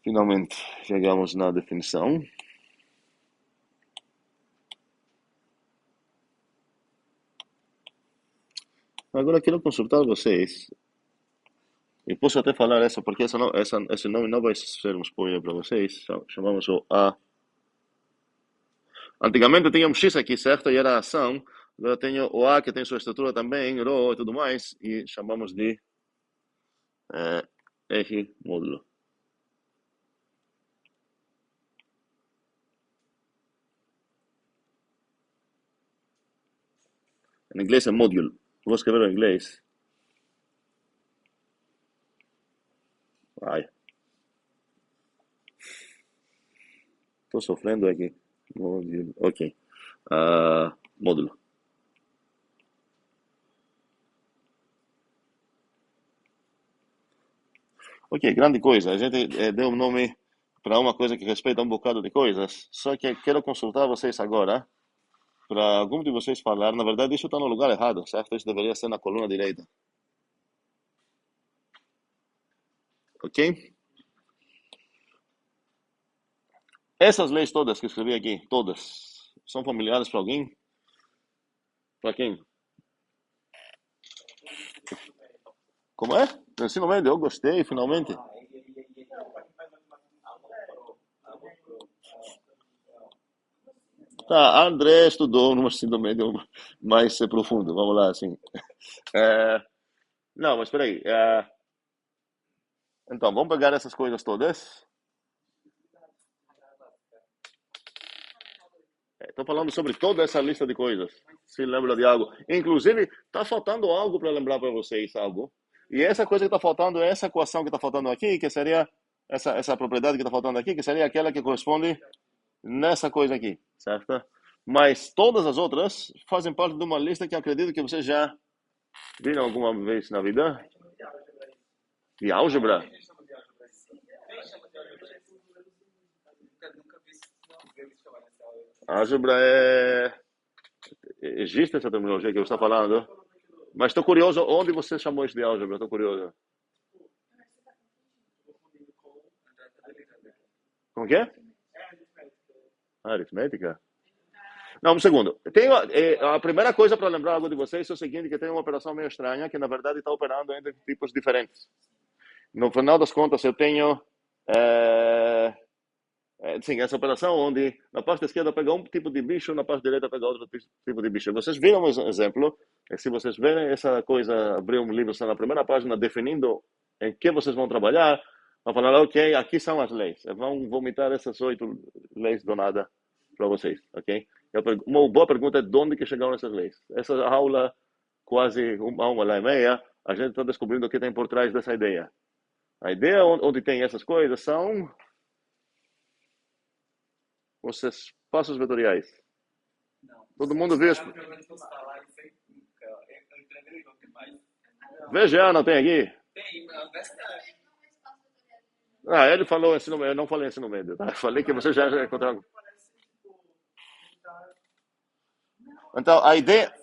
A: Finalmente chegamos na definição. Agora quero consultar vocês. E posso até falar essa, porque esse nome não vai ser um spoiler para vocês. Chamamos o A. Antigamente tinha um X aqui, certo? E era a ação. Agora tenho o A, que tem sua estrutura também, Rho e tudo mais. E chamamos de R módulo. Em inglês é module. Vou escrever em inglês. Ai, estou sofrendo aqui. Module. Ok. Módulo. Ok, grande coisa. A gente deu um nome para uma coisa que respeita um bocado de coisas. Só que quero consultar vocês agora para algum de vocês falar. Na verdade, isso está no lugar errado, certo? Isso deveria ser na coluna direita. Ok? Essas leis todas que escrevi aqui, todas, são familiares para alguém? Para quem? Como é? No ensino médio, eu gostei, finalmente. Tá, André estudou no ensino médio mais profundo, vamos lá, assim. É, não, mas espera aí. Então, vamos pegar essas coisas todas. Estou falando sobre toda essa lista de coisas. Se lembra de algo. Inclusive, está faltando algo para lembrar para vocês, algo. E essa coisa que está faltando é essa equação que está faltando aqui, que seria essa propriedade que está faltando aqui, que seria aquela que corresponde nessa coisa aqui, certo? Mas todas as outras fazem parte de uma lista que eu acredito que vocês já viram alguma vez na vida. De álgebra? Álgebra é... Existe essa terminologia que você está falando? Mas estou curioso, onde você chamou isso de álgebra? Estou curioso. Como que é? Aritmética? Não, um segundo. A primeira coisa para lembrar algo de vocês é o seguinte, que tem uma operação meio estranha, que na verdade está operando entre tipos diferentes. No final das contas, eu tenho sim, essa operação onde na parte esquerda pega um tipo de bicho, na parte direita pega outro tipo de bicho. Vocês viram um exemplo? Se vocês verem essa coisa, abrir um livro, está na primeira página, definindo em que vocês vão trabalhar, vão falar, ok, aqui são as leis. Vão vomitar essas 8 leis do nada para vocês, ok? Uma boa pergunta é de onde que chegaram essas leis. Essa aula, quase uma hora e meia, a gente está descobrindo o que tem por trás dessa ideia. A ideia onde tem essas coisas são os espaços vetoriais. Todo mundo viu isso? VGA não tem aqui?
B: Tem, na universidade.
A: Ele falou ensino médio, eu não falei ensino médio, tá? Falei que você já encontraram. Então, a ideia...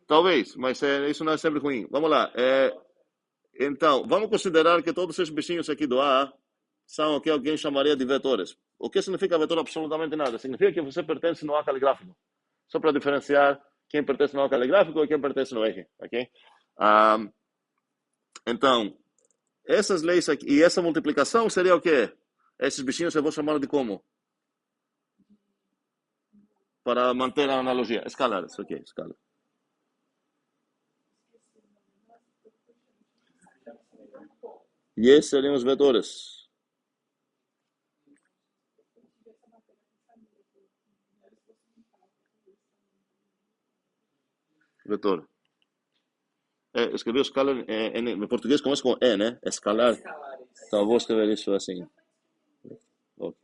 A: Talvez, mas isso não é sempre ruim. Vamos lá. Então, vamos considerar que todos esses bichinhos aqui do A são o que alguém chamaria de vetores. O que significa vetor? Absolutamente nada. Significa que você pertence no A caligráfico. Só para diferenciar quem pertence no A caligráfico e quem pertence no R. Ok? Então, essas leis aqui, e essa multiplicação seria o quê? Esses bichinhos eu vou chamar de como? Para manter a analogia. Escalares, ok, escala. E esses seriam os vetores. Vetor. Escrevi o escalar em português começa com E, né? Escalar. Então eu vou escrever isso assim. Ok.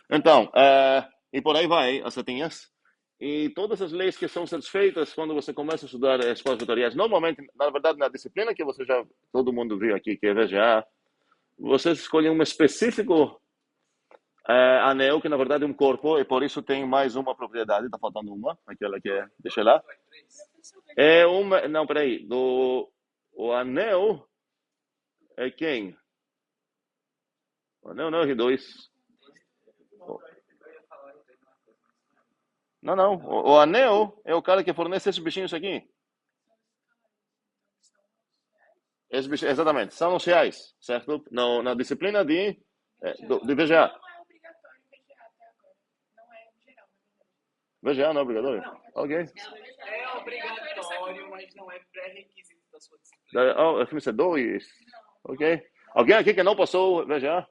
A: Então, e por aí vai as setinhas. E todas as leis que são satisfeitas quando você começa a estudar escolas vetoriais. Normalmente, na verdade, na disciplina que você já, todo mundo viu aqui, que é VGA, você escolhe um específico anel, que na verdade é um corpo, e por isso tem mais uma propriedade, está faltando uma, aquela que é, deixa lá. É uma, não, peraí, o anel é quem? O anel não é R2. Não, o anel é o cara que fornece esses bichinhos aqui. Esses bichinhos, exatamente, são os reais, certo? Na disciplina de VGA.
C: Não é obrigatório VGA até agora. Não é geral,
A: VGA não é obrigatório? Ok.
B: É obrigatório, mas não é pré-requisito da sua disciplina.
A: Oh, filme é 2. Ok. Alguém aqui que não passou VGA?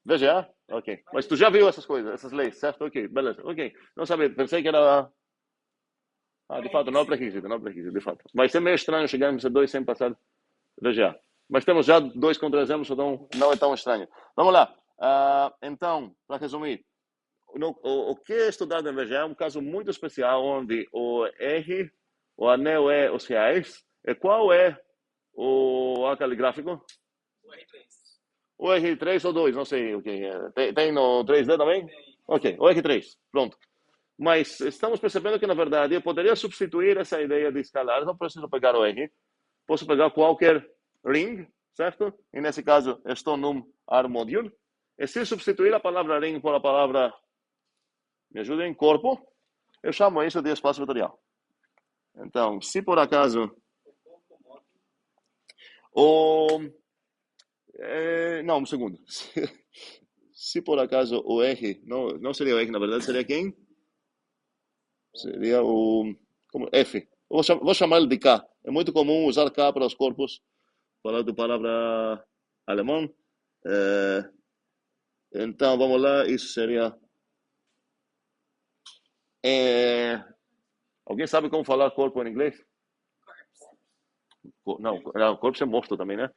A: VGA? Ok. Mas tu já viu essas coisas, essas leis, certo? Ok, beleza. Ok. Não sabia, pensei que era... de fato, não é pré-requisito, não é pré-requisito, de fato. Vai ser meio estranho chegar em C2 sem passar VGA. Mas temos já 2 contra-exemplos, então não é tão estranho. Vamos lá. Então, para resumir, o que é estudado em VGA é um caso muito especial, onde o R, o anel é os reais, e qual é o A caligráfico?
B: O R3.
A: O R3 ou 2, não sei o que é. Tem no 3D também? Ok, o R3, pronto. Mas estamos percebendo que, na verdade, eu poderia substituir essa ideia de escalar, não preciso pegar o R, posso pegar qualquer ring, certo? E nesse caso, estou num R module. E se substituir a palavra ring por a palavra, me ajudem, corpo, eu chamo isso de espaço vetorial. Então, se por acaso não, um segundo. Se por acaso o R, não seria o R, na verdade, seria quem? Seria o F. Vou chamar ele de K. É muito comum usar K para os corpos, falar de palavra alemão. Então, vamos lá, isso seria... Alguém sabe como falar corpo em inglês? Não, corpo é morto também, né?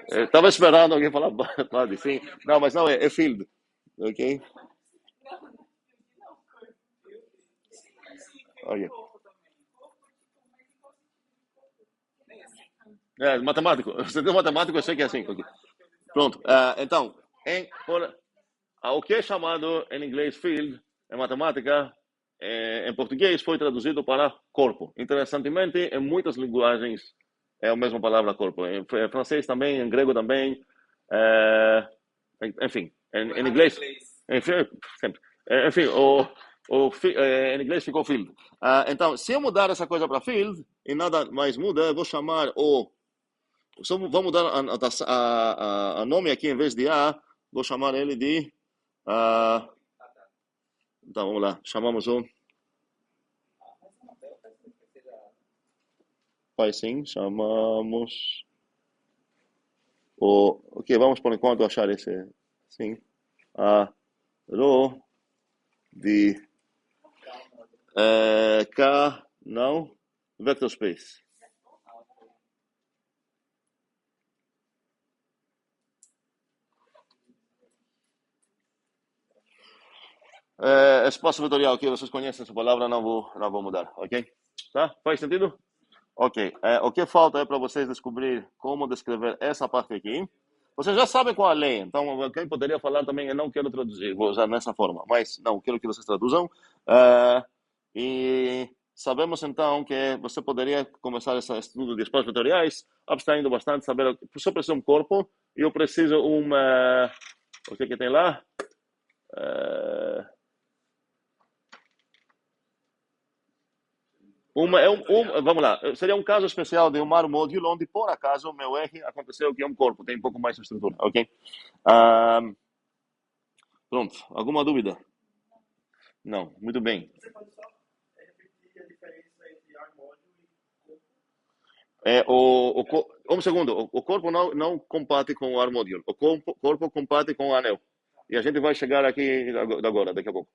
A: Estava esperando alguém falar body, sim. Não, mas não, é field, ok? Okay. Matemático. Você tem matemático, eu sei que é assim. Okay. Pronto. Então, o que é chamado em inglês field, em matemática, em português foi traduzido para corpo. Interessantemente, em muitas linguagens é a mesma palavra corpo. Em francês também, em grego também. Enfim, em inglês. Sempre. Enfim, em inglês ficou field. Então, se eu mudar essa coisa para field e nada mais muda, eu vou chamar vou mudar a nome aqui em vez de A, vou chamar ele de. Então, vamos lá. Chamamos o. Vai sim, chamamos. Ok, vamos por enquanto achar esse. Sim. Rho de K, não, vector space. Espaço vetorial, ok, vocês conhecem essa palavra, não vou mudar, ok? Tá? Faz sentido? Ok, o que falta é para vocês descobrir como descrever essa parte aqui. Vocês já sabem qual é a lei, então quem poderia falar também, eu não quero traduzir, vou usar nessa forma, mas não, quero que vocês traduzam. E sabemos então que você poderia começar esse estudo de espaços vetoriais abstraindo bastante, saber que eu preciso de um corpo e eu preciso o que tem lá? Vamos lá, seria um caso especial de um mar módulo onde, por acaso, meu R aconteceu que é um corpo, tem um pouco mais de estrutura, ok? Pronto, alguma dúvida? Não, muito bem.
B: Você pode só repetir a diferença entre R-Module e corpo?
A: Um segundo, o corpo não compate com o R-Module, o corpo compate com o anel. E a gente vai chegar aqui agora, daqui a pouco.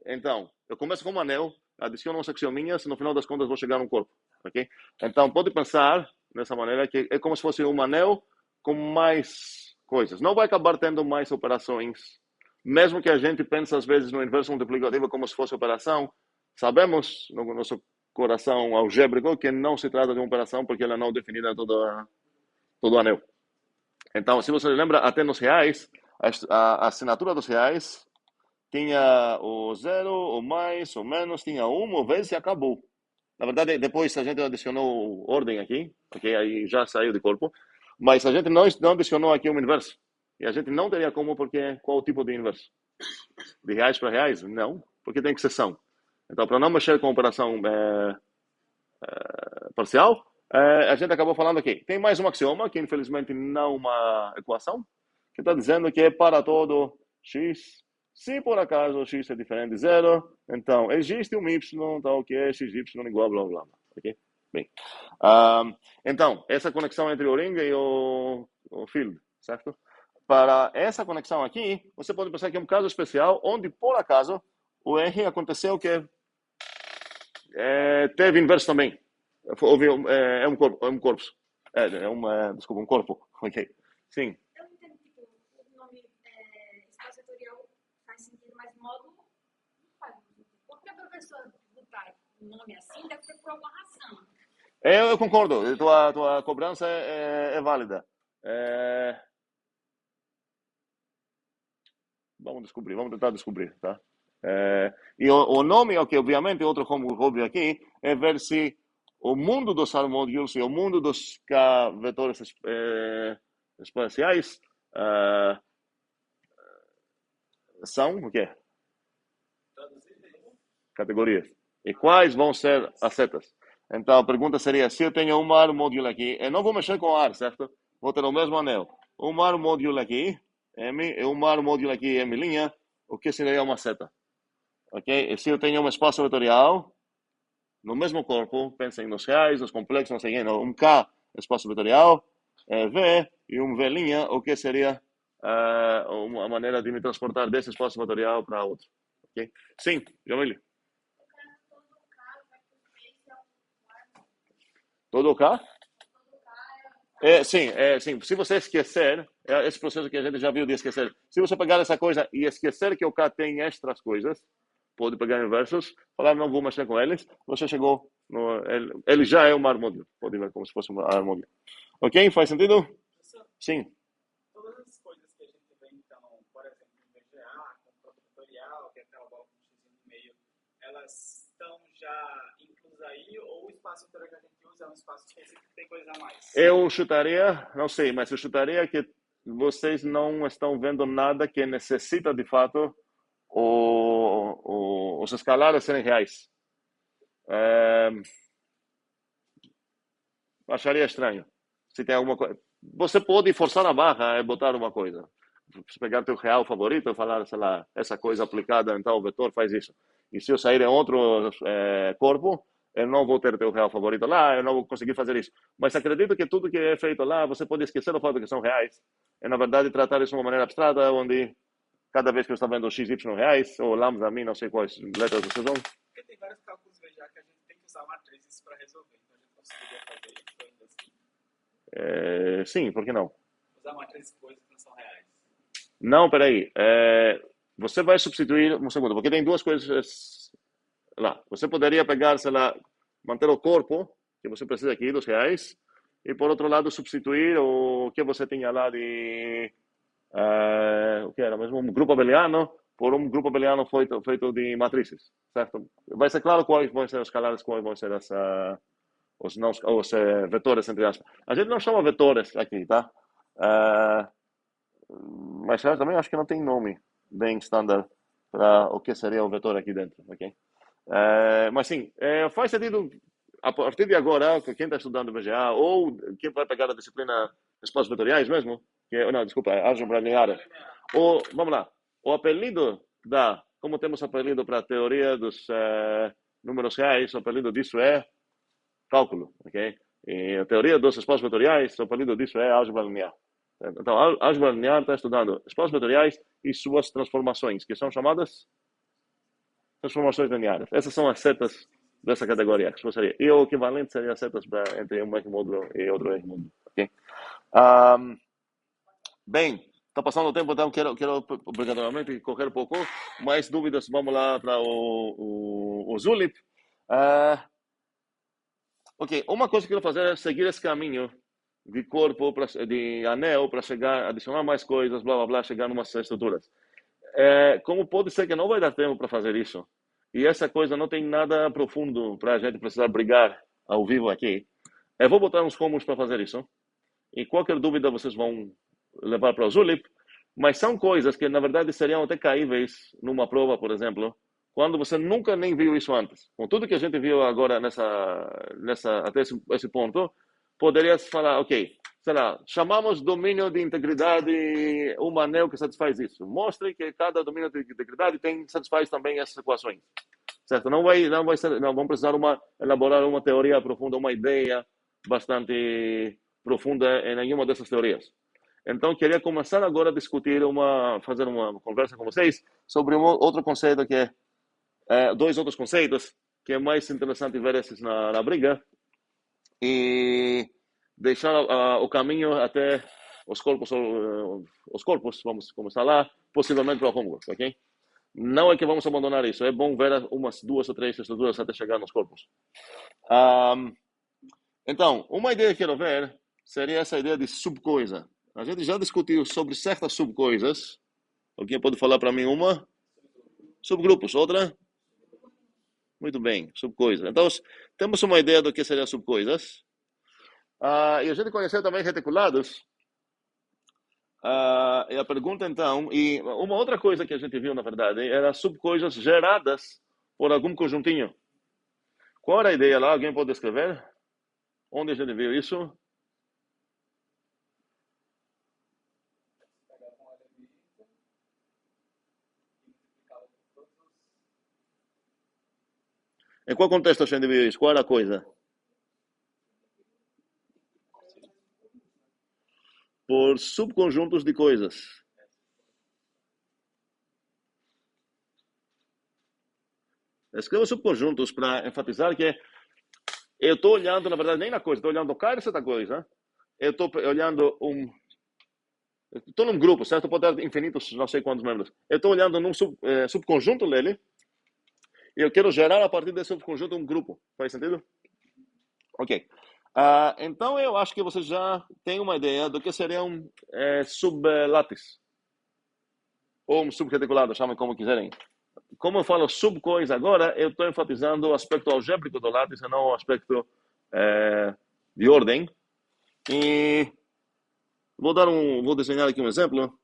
A: Então, eu começo com um anel, adiciono umas axiominhas, no final das contas vou chegar num corpo, ok? Então, pode pensar dessa maneira que é como se fosse um anel com mais coisas. Não vai acabar tendo mais operações, mesmo que a gente pense às vezes no inverso multiplicativo como se fosse operação, sabemos no nosso coração algébrico que não se trata de uma operação porque ela não é definida todo o anel. Então, se você lembra, até nos reais, a assinatura dos reais tinha o zero, o mais, o menos, tinha o vezes e acabou. Na verdade, depois a gente adicionou ordem aqui, ok? Aí já saiu de corpo, mas a gente não adicionou aqui um inverso. E a gente não teria como, porque qual o tipo de inverso? De reais para reais? Não, porque tem exceção. Então, para não mexer com operação parcial, a gente acabou falando aqui. Tem mais um axioma, que infelizmente não é uma equação, que está dizendo que é para todo x, se por acaso x é diferente de zero, então existe um y, tal que é xy igual blá blá blá. Ok? Bem, então, essa conexão entre o ring e o field, certo? Para essa conexão aqui, você pode pensar que é um caso especial onde, por acaso, o R aconteceu que teve inverso também. Houve um corpo. Desculpa, um corpo. Ok. Sim.
C: Eu entendo que o nome espaço vetorial faz sentido, mas módulo não faz muito sentido. Por que a professora botar um nome assim deve ter por alguma razão.
A: Eu concordo. Tua cobrança é válida. Vamos tentar descobrir, tá? E o nome, ok, obviamente, outro hobby aqui é ver se o mundo dos R-modules e o mundo dos K-vetores espaciais são o quê? Categorias. E quais vão ser as setas? Então, a pergunta seria, se eu tenho um R-module aqui, eu não vou mexer com R, certo? Vou ter o mesmo anel. Um R-module aqui, M, e um R-module aqui, M', o que seria uma seta? Ok? E se eu tenho um espaço vetorial, no mesmo corpo, pensem nos reais, nos complexos, não sei o quê, um K, espaço vetorial, V, e um V', o que seria uma maneira de me transportar desse espaço vetorial para outro. Ok? Sim, Jamile. Todo o K? Sim. Se você esquecer, esse processo que a gente já viu de esquecer, se você pegar essa coisa e esquecer que o K tem extras coisas, pode pegar inversos, falar não vou mexer com eles, você chegou, ele já é um R-module, pode ver como se fosse um R-module. Ok? Faz sentido? Sim.
B: Todas as coisas que a gente vê, então, por exemplo, no VGA, com o próprio tutorial, que é aquela bola com um x no meio, elas estão já inclusas aí, ou o espaço que a gente usa é um espaço específico que tem coisa a mais?
A: Eu chutaria, não sei, mas eu chutaria que vocês não estão vendo nada que necessita, de fato, os escalares serem reais. Acharia estranho. Se tem alguma coisa. Você pode forçar a barra e botar uma coisa. Se pegar teu real favorito e falar, sei lá, essa coisa aplicada em tal vetor faz isso. E se eu sair em outro corpo, eu não vou ter teu real favorito lá, eu não vou conseguir fazer isso. Mas acredito que tudo que é feito lá, você pode esquecer o fato de que são reais. É, na verdade, tratar isso de uma maneira abstrata, onde cada vez que eu estou vendo x, y reais, ou lambda, mim, não sei quais letras vocês vão.
B: Porque tem vários cálculos VGA que a gente tem que usar matrizes para resolver. Então a gente conseguiria fazer isso ainda assim.
A: Sim, por que não?
B: Usar matrizes coisas que não são reais.
A: Não, peraí. Você vai substituir, um segundo, porque tem duas coisas lá. Você poderia pegar, sei lá, manter o corpo que você precisa aqui, dos reais, e por outro lado substituir o que você tinha lá de o que era mesmo, um grupo abeliano por um grupo abeliano feito de matrizes, certo? Vai ser claro quais vão ser os escalares, quais vão ser os vetores, entre aspas. A gente não chama vetores aqui, tá? Uh, mas também acho que não tem nome bem standard para o que seria o vetor aqui dentro, ok? Mas sim, faz sentido a partir de agora, quem está estudando VGA ou quem vai pegar a disciplina espaços vetoriais mesmo, não, desculpa, álgebra linear, ou, vamos lá, o apelido como temos apelido para a teoria dos números reais, o apelido disso é cálculo, ok? E a teoria dos espaços vetoriais, o apelido disso é álgebra linear. Então, a álgebra linear está estudando espaços vetoriais e suas transformações, que são chamadas transformações lineares. Essas são as setas dessa categoria que seria. E o equivalente seria setas entre um módulo e outro módulo. Okay? Bem, está passando o tempo, então quero obrigatoriamente correr um pouco. Mais dúvidas, vamos lá para o Zulip. Ok, uma coisa que eu quero fazer é seguir esse caminho de corpo, de anel, para chegar, adicionar mais coisas, blá, blá, blá, chegar em umas estruturas. Como pode ser que não vai dar tempo para fazer isso? E essa coisa não tem nada profundo para a gente precisar brigar ao vivo aqui. Eu vou botar uns fomos para fazer isso. E qualquer dúvida vocês vão levar para o Zulip. Mas são coisas que, na verdade, seriam até caíveis numa prova, por exemplo, quando você nunca nem viu isso antes. Com tudo que a gente viu agora até esse ponto, poderia falar, ok, sei lá, chamamos domínio de integridade um anel que satisfaz isso. Mostre que cada domínio de integridade satisfaz também essas equações. Certo? Não vamos precisar elaborar uma teoria profunda, uma ideia bastante profunda em nenhuma dessas teorias. Então, queria começar agora a discutir, fazer uma conversa com vocês sobre outro conceito que dois outros conceitos que é mais interessante ver esses na briga e deixar o caminho até os corpos, vamos começar lá, possivelmente para o homework, ok? Não é que vamos abandonar isso, é bom ver umas 2 ou 3 estruturas até chegar nos corpos. Então, uma ideia que quero ver seria essa ideia de subcoisa. A gente já discutiu sobre certas subcoisas. Alguém pode falar para mim uma? Subgrupos. Outra? Muito bem, subcoisas. Então, temos uma ideia do que seriam subcoisas. E a gente conheceu também reticulados. E a pergunta, então, e uma outra coisa que a gente viu, na verdade, era subcoisas geradas por algum conjuntinho. Qual era a ideia lá? Alguém pode descrever? Onde a gente viu isso? Em qual contexto a gente viu isso? Qual era a coisa? Por subconjuntos de coisas. Escreva subconjuntos para enfatizar que eu estou olhando, na verdade, nem na coisa, estou olhando o cara da coisa. Eu estou olhando estou num grupo, certo? Pode ter infinitos, não sei quantos membros. Eu estou olhando num subconjunto dele e eu quero gerar a partir desse subconjunto um grupo. Faz sentido? Ok. Então eu acho que vocês já têm uma ideia do que seria um sublátice. Ou um subreticulado, chamem como quiserem. Como eu falo subcoisa agora, eu estou enfatizando o aspecto algébrico do látice, não o aspecto de ordem. E vou desenhar aqui um exemplo.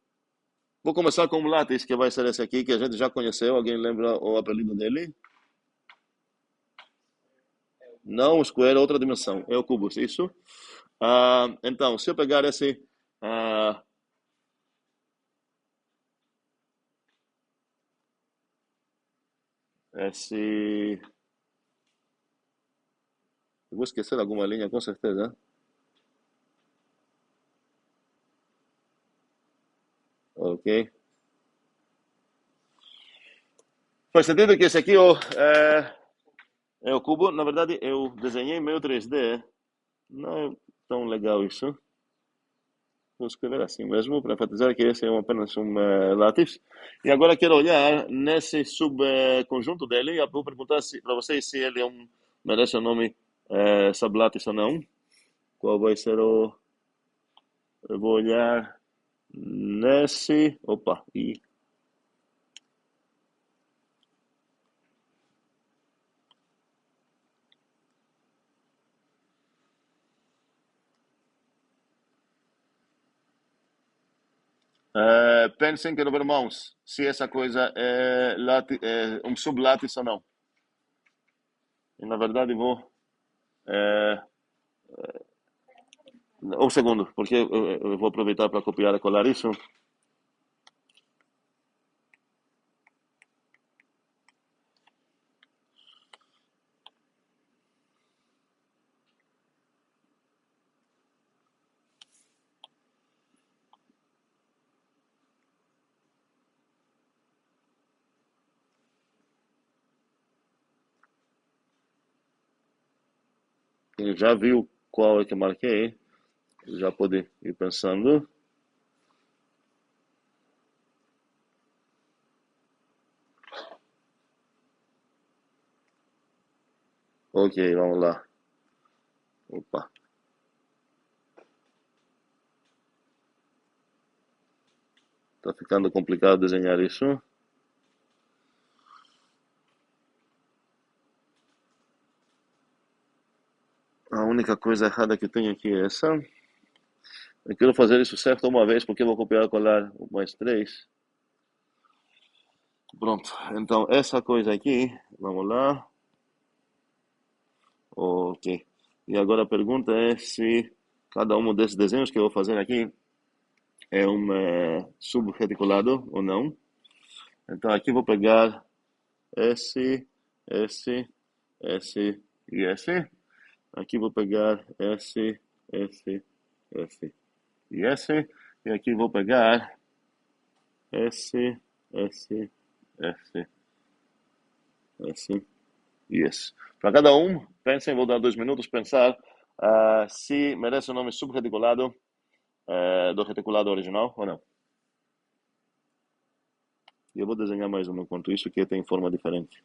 A: Vou começar com um látice, que vai ser esse aqui, que a gente já conheceu. Alguém lembra o apelido dele? Não, o square é outra dimensão. É o cubos, isso? Então, se eu pegar esse... Eu vou esquecer alguma linha, com certeza. Ok. Faz sentido que esse aqui é o cubo. Na verdade, eu desenhei meio 3D. Não é tão legal isso. Vou escrever assim mesmo, para enfatizar que esse é apenas um látice. E agora quero olhar nesse subconjunto dele e vou perguntar para vocês se ele merece o nome sublátice ou não. Qual vai ser o... Eu vou olhar nesse... Opa, Pensem, queridos irmãos, se essa coisa é um sublátice ou não. E, na verdade, vou... é, um segundo, porque eu vou aproveitar para copiar e colar isso. Quem já viu qual é que eu marquei, já pode ir pensando. Ok, vamos lá. Opa. Tá ficando complicado desenhar isso. A única coisa errada que tenho aqui é essa. Eu quero fazer isso certo uma vez, porque eu vou copiar e colar mais três. Pronto, então essa coisa aqui, vamos lá. Ok. E agora a pergunta é se cada um desses desenhos que eu vou fazer aqui é um subreticulado ou não. Então aqui vou pegar esse, esse e esse. Aqui vou pegar esse e esse. E aqui vou pegar esse esse e esse. Para cada um, pensem, vou dar 2 minutos pensar se merece o nome subreticulado do reticulado original ou não. E eu vou desenhar mais um enquanto isso, que tem forma diferente.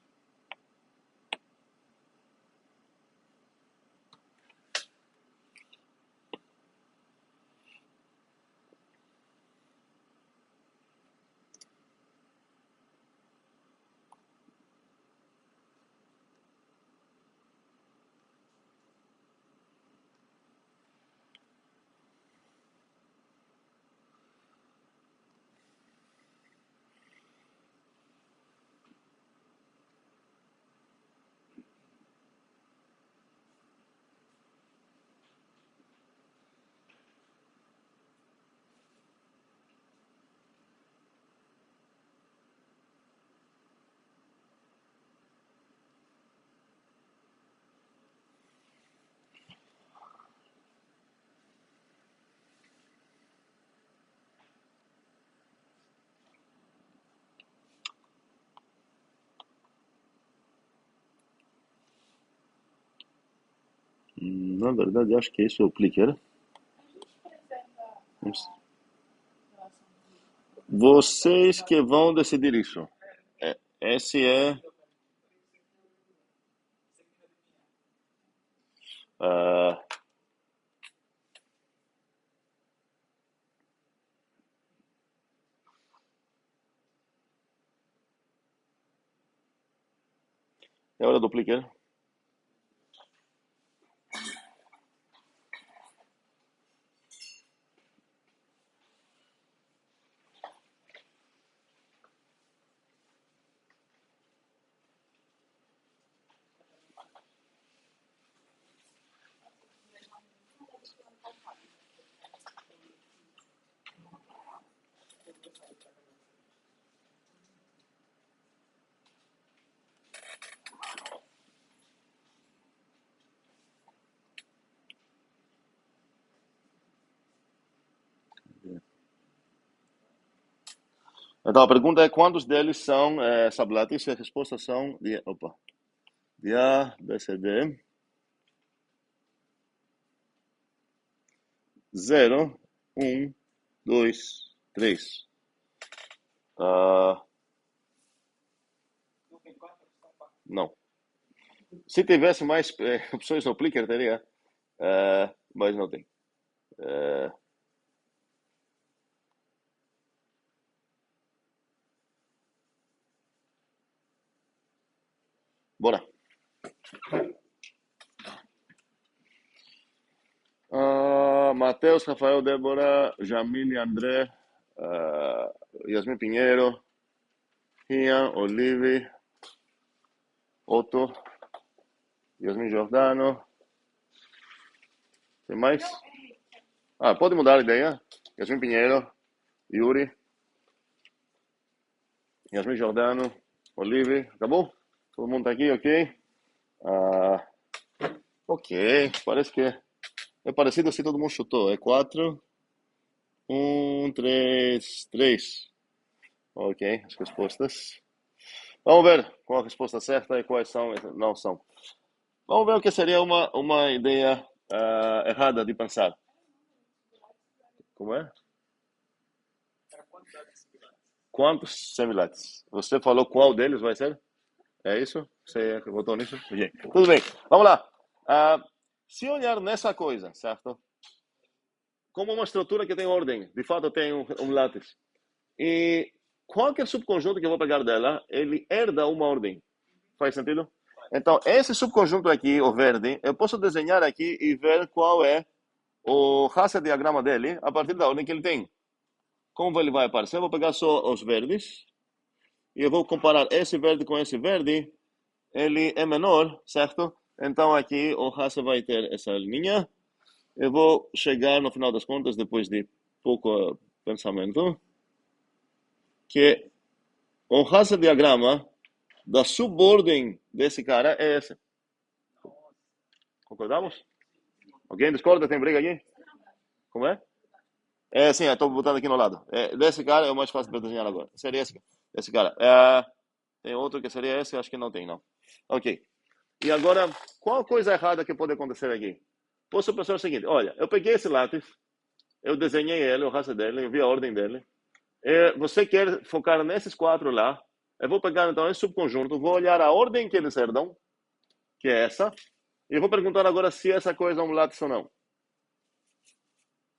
A: Na verdade, acho que esse é o clicker. Vocês que vão decidir isso. Esse é ah, é hora do clicker. Então a pergunta é quantos deles são sablatis? E as respostas são de A, B, C, D. 0, 1, 2, 3.
B: Não tem quatro, são quatro.
A: Não. Se tivesse mais opções no clicker, teria. Mas não tem. Bora. Matheus, Rafael, Débora, Jamile, André, Yasmin Pinheiro, Rian, Olive, Otto, Yasmin Giordano. Tem mais? Pode mudar a ideia. Yasmin Pinheiro, Yuri, Yasmin Giordano, Olive. Acabou? Todo mundo tá aqui, ok? Ok, parece que é parecido assim, todo mundo chutou. É 4, 1, 3, 3. Ok, as respostas. Vamos ver qual a resposta certa e quais são não são. Vamos ver o que seria uma ideia errada de pensar. Como é?
B: Era quantidade de similares.
A: Quantos semilates? Você falou qual deles vai ser? É isso? Você botou nisso? Ok. Tudo bem. Vamos lá. Se olhar nessa coisa, certo? Como uma estrutura que tem ordem, de fato tem um látice. E qualquer subconjunto que eu vou pegar dela, ele herda uma ordem. Faz sentido? Então, esse subconjunto aqui, o verde, eu posso desenhar aqui e ver qual é o raster-diagrama dele a partir da ordem que ele tem. Como ele vai aparecer? Eu vou pegar só os verdes e eu vou comparar esse verde com esse verde. Ele é menor, certo? Então, aqui o raster vai ter essa linha. Eu vou chegar, no final das contas, depois de pouco pensamento, que o raster-diagrama da subordem desse cara é esse. Concordamos? Alguém discorda? Tem briga aqui? Como é? Sim, estou botando aqui no lado. Desse cara é o mais fácil de desenhar agora. Seria esse cara. Tem outro que seria esse? Acho que não tem, não. Ok. E agora, qual coisa errada que pode acontecer aqui? Posso pensar o seguinte, olha, eu peguei esse lápis, eu desenhei ele, o raster dele, eu vi a ordem dele. Você quer focar nesses 4 lá, eu vou pegar então esse subconjunto, vou olhar a ordem que eles herdam, que é essa, e vou perguntar agora se essa coisa é um látice ou não.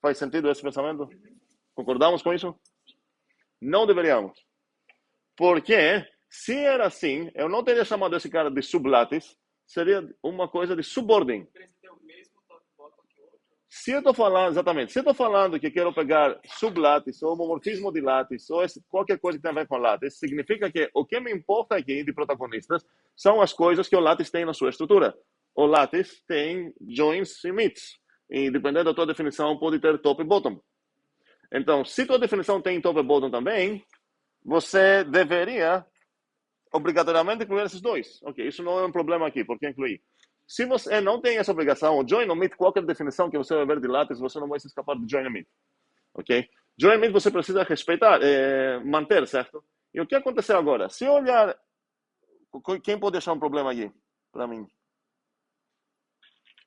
A: Faz sentido esse pensamento? Concordamos com isso? Não deveríamos. Porque, se era assim, eu não teria chamado esse cara de sublátice, seria uma coisa de subordem. Se eu estou falando, exatamente, se eu estou falando que quero pegar sublátice ou homomorfismo de látice ou qualquer coisa que tenha a ver com látice, significa que o que me importa aqui de protagonistas são as coisas que o látice tem na sua estrutura. O látice tem joins e meets. E dependendo da tua definição, pode ter top e bottom. Então, se tua definição tem top e bottom também, você deveria obrigatoriamente incluir esses dois. Ok, isso não é um problema aqui, porque incluir. Se você não tem essa obrigação, o join omit qualquer definição que você vai ver de látice, você não vai se escapar do join omit. Ok? Join omit você precisa respeitar, manter, certo? E o que aconteceu agora? Se eu olhar, quem pode achar um problema aqui, para mim?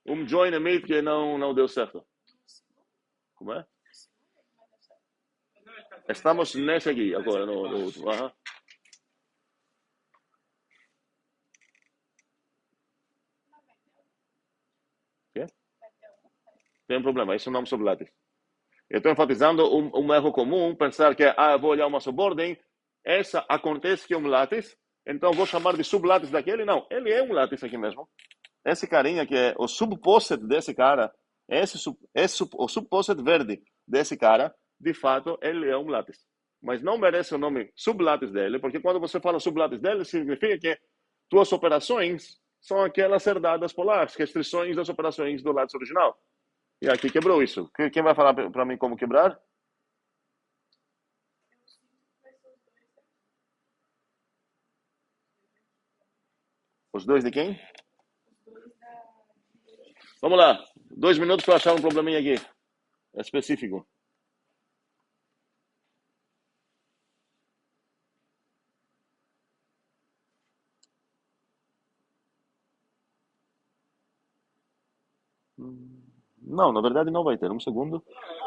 A: Um join omit que não deu certo. Como é? Estamos nesse aqui agora, no último. Tem um problema, isso não é um sublátice. Eu estou enfatizando um erro comum, pensar que eu vou olhar uma subordem, essa acontece que é um látice, então vou chamar de sublátice daquele. Não, ele é um látice aqui mesmo. Esse carinha que é o subposet desse cara, o subposet verde desse cara, de fato, ele é um látice. Mas não merece o nome sublátice dele, porque quando você fala sublátice dele, significa que tuas operações são aquelas herdadas polares, restrições das operações do látice original. E aqui quebrou isso. Quem vai falar para mim como quebrar? Os dois de quem? Vamos lá. 2 minutos para achar um probleminha aqui. É específico. Não, na verdade não vai ter. Um segundo.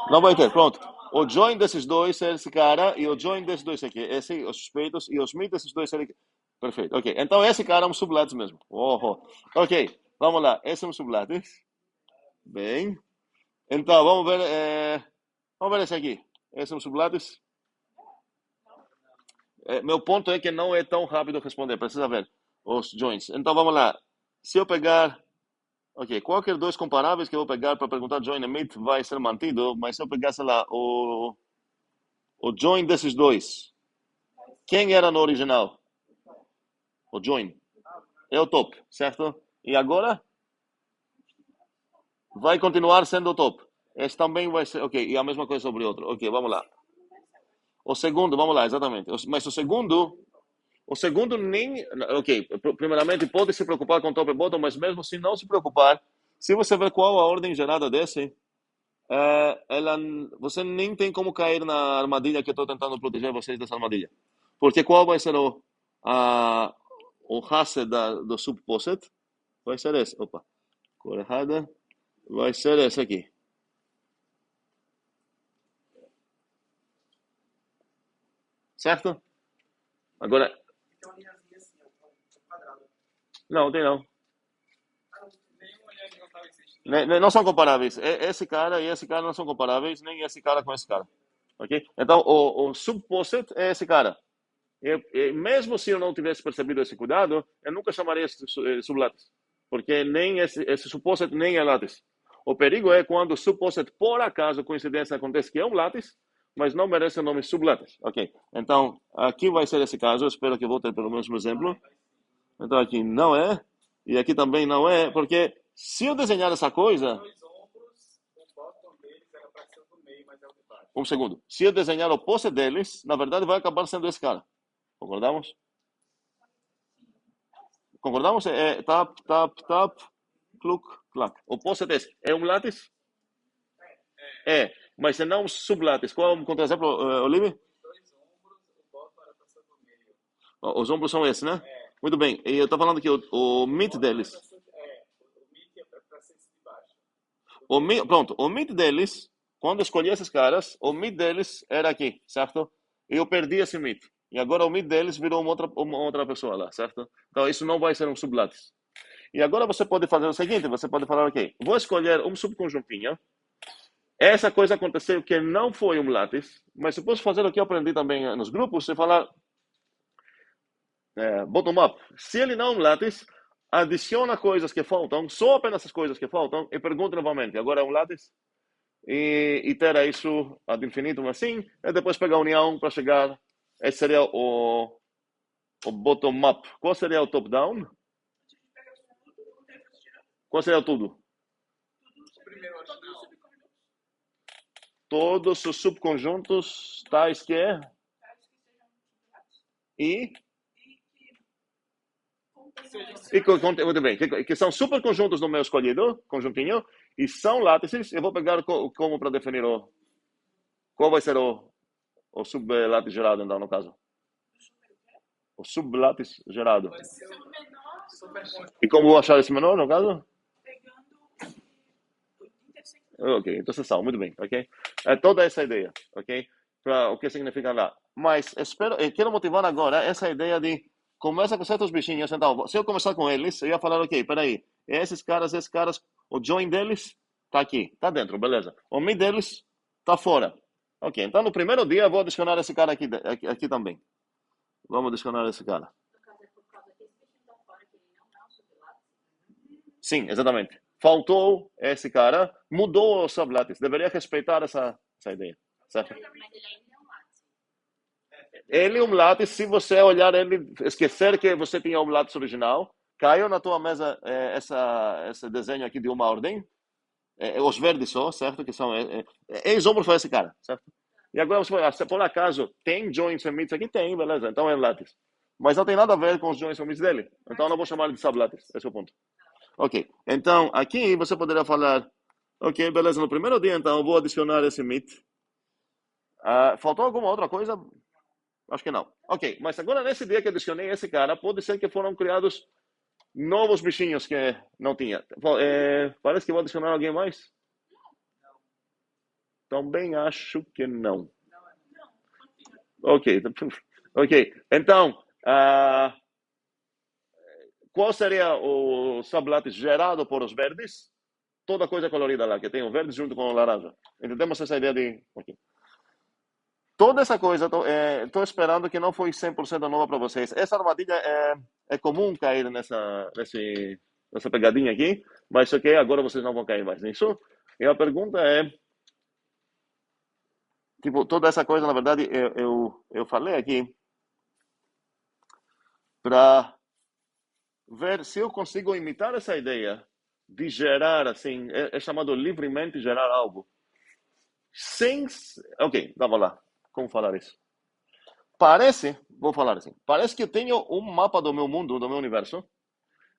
A: Não vai ter, pronto. O join desses dois é esse cara e o join desses dois aqui. Esse, os suspeitos e os meet desses dois é aqui. Perfeito, ok. Então esse cara é um sublátice mesmo. Ok, vamos lá. Esse é um sublátice. Bem. Então, vamos ver esse aqui. Esse é um sublátice. Meu ponto é que não é tão rápido responder. Precisa ver os joins. Então, vamos lá. Se eu pegar... Ok, qualquer dois comparáveis que eu vou pegar para perguntar join and meet vai ser mantido, mas se eu pegar, sei lá, o O join desses dois. Quem era no original? O join. É o top, certo? E agora? Vai continuar sendo o top. Esse também vai ser... Ok, e a mesma coisa sobre o outro. Ok, vamos lá. O segundo, vamos lá, exatamente. Mas o segundo nem... Ok, primeiramente pode se preocupar com top e bottom, mas mesmo se não se preocupar, se você ver qual a ordem gerada desse, você nem tem como cair na armadilha que eu estou tentando proteger vocês dessa armadilha. Porque qual vai ser o hash do subposet? Vai ser esse. Opa, cor errada. Vai ser esse aqui. Certo? Agora...
B: Então, linhazinha assim, ó, quadrado.
A: Não, tem não.
B: Nenhuma linha não estava existindo.
A: Não são comparáveis. Esse cara e esse cara não são comparáveis, nem esse cara com esse cara. Ok? Então, o subposet é esse cara. E mesmo se eu não tivesse percebido esse cuidado, eu nunca chamaria esse sublátice. Porque nem esse subposet nem é látice. O perigo é quando o subposet, por acaso, coincidência, acontece que é um látice, mas não merece o nome sublátice. Ok? Então, aqui vai ser esse caso. Eu espero que eu vou ter pelo menos um exemplo. Então, aqui não é. E aqui também não é. Porque se eu desenhar essa coisa...
B: Dois ombros, o bottom deles era para ser do meio, mas é o de baixo.
A: Um segundo. Se eu desenhar o posse deles, na verdade vai acabar sendo esse cara. Concordamos? Concordamos? É tap, tap, tap, cluck, clac. O posse desse é um látice? É, mas se não um sublátice. Qual é o contra-exemplo, Olive?
B: Dois ombros, o bottom era para ser do meio.
A: Os ombros são esses, né? Muito bem. E eu estou falando que o mid deles...
B: O mid é para ser esse de baixo.
A: Pronto, o mid deles, quando eu escolhi esses caras, o mid deles era aqui, certo? E eu perdi esse mid. E agora o mid deles virou uma outra pessoa lá, certo? Então isso não vai ser um sublátice. E agora você pode fazer o seguinte, você pode falar, ok, vou escolher um subconjuntinho. Essa coisa aconteceu que não foi um látice, mas eu posso fazer o que eu aprendi também nos grupos, e falar bottom-up. Se ele não é um látice, adiciona coisas que faltam, só apenas as coisas que faltam, e pergunta novamente, agora é um látice? E itera isso ad infinitum assim, e depois pega a união para chegar. Esse seria o bottom-up. Qual seria o top-down? Qual seria o tudo?
B: O primeiro original.
A: Todos os subconjuntos tais que e muito bem, que são superconjuntos no meu escolhido, conjuntinho, e são látices. Eu vou pegar como para definir qual vai ser o sublátice gerado, então, no caso. O sublátice gerado.
B: Vai ser o superconjunto.
A: E como vou achar esse menor, no caso? Ok, interseção, muito bem, ok? É toda essa ideia, ok? Para o que significa lá. Mas quero motivar agora essa ideia de começa com certos bichinhos. Então, se eu começar com eles, eu ia falar, ok, peraí, esses caras, o join deles tá aqui, tá dentro, beleza. O mid deles tá fora. Ok, então no primeiro dia eu vou adicionar esse cara aqui também. Vamos adicionar esse cara. Sim, exatamente. Faltou esse cara, mudou o sublátice. Deveria respeitar essa ideia, certo? Ele é um látice, se você olhar ele, esquecer que você tinha um látice original, caiu na tua mesa esse desenho aqui de uma ordem, os verdes só, certo? Que são, ex-ombro foi esse cara, certo? E agora você vai, se por acaso tem joints and mids aqui, tem, beleza, então é látice. Mas não tem nada a ver com os joints and mids dele, então eu não vou chamar ele de sublátice, esse é o ponto. Ok, então aqui você poderia falar, ok, beleza, no primeiro dia então eu vou adicionar esse mid. Faltou alguma outra coisa? Acho que não. Ok, mas agora nesse dia que eu adicionei esse cara, pode ser que foram criados novos bichinhos que não tinha. Parece que vou adicionar alguém mais? Também acho que não. Ok, ok. Então, qual seria o sublátice gerado por os verdes? Toda coisa colorida lá, que tem o verde junto com o laranja. Entendemos essa ideia de... Okay. Toda essa coisa, estou esperando que não foi 100% nova para vocês. Essa armadilha é comum cair nessa pegadinha aqui, mas ok, agora vocês não vão cair mais nisso. E a pergunta é... tipo, toda essa coisa, na verdade, eu falei aqui para ver se eu consigo imitar essa ideia de gerar, assim, é chamado livremente gerar algo. Sem... Ok, vamos lá. Como falar isso? Vou falar assim, parece que eu tenho um mapa do meu mundo, do meu universo,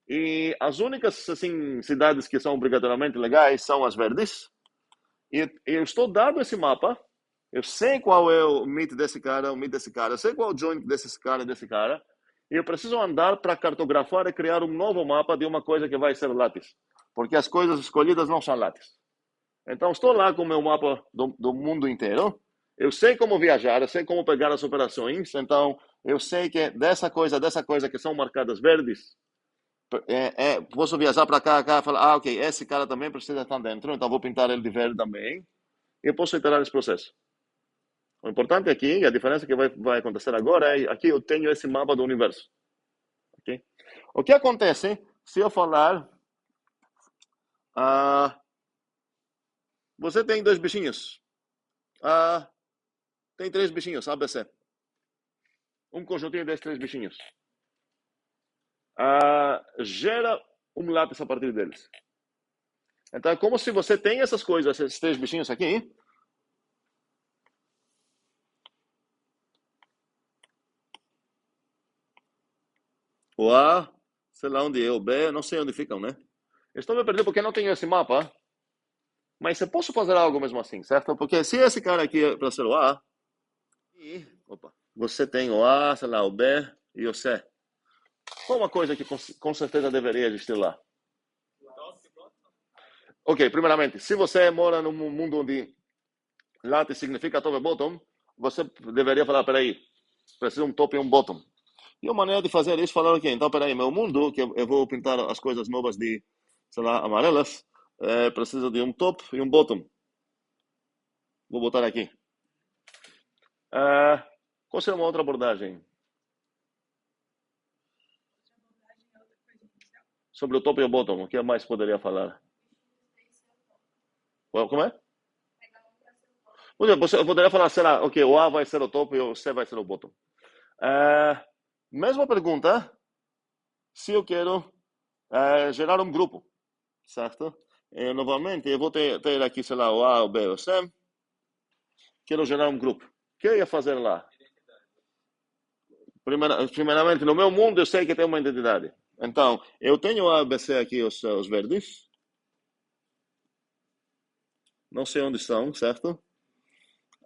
A: e as únicas, assim, cidades que são obrigatoriamente legais são as verdes, e eu estou dado esse mapa, eu sei qual é o meet desse cara, o meet desse cara, eu sei qual é o joint desse cara, e eu preciso andar para cartografar e criar um novo mapa de uma coisa que vai ser látis, porque as coisas escolhidas não são látis. Então, estou lá com o meu mapa do mundo inteiro, eu sei como viajar, eu sei como pegar as operações, então eu sei que dessa coisa que são marcadas verdes, posso viajar para cá e falar, ok, esse cara também precisa estar dentro, então vou pintar ele de verde também, e eu posso iterar esse processo. O importante aqui, e a diferença que vai acontecer agora, é aqui eu tenho esse mapa do universo. Okay? O que acontece se eu falar, você tem 2 bichinhos, tem 3 bichinhos, ABC. Um conjuntinho desses 3 bichinhos. Gera um lápis a partir deles. Então é como se você tem essas coisas, esses 3 bichinhos aqui. O A, sei lá onde é, o B, não sei onde ficam, né? Eu estou me perdendo porque não tenho esse mapa. Mas eu posso fazer algo mesmo assim, certo? Porque se esse cara aqui é para ser o A, você tem o A, sei lá, o B e o C. Qual uma coisa que com certeza deveria existir lá? Ok, primeiramente, se você mora num mundo onde látis significa top e bottom, você deveria falar, peraí, preciso um top e um bottom. E a maneira de fazer isso é falar, ok, então peraí, meu mundo, que eu vou pintar as coisas novas de, sei lá, amarelas, precisa de um top e um bottom. Vou botar aqui. Qual seria uma outra abordagem? Sobre o top e o bottom, o que mais poderia falar? Como é? Eu poderia falar, será, ok, o A vai ser o top e o C vai ser o bottom. Mesma pergunta, se eu quero gerar um grupo, certo? Novamente, eu vou ter aqui, sei lá, o A, o B, o C. Quero gerar um grupo. O que eu ia fazer lá? Primeiramente, no meu mundo, eu sei que tem uma identidade. Então, eu tenho A, B, C aqui, os verdes. Não sei onde estão, certo?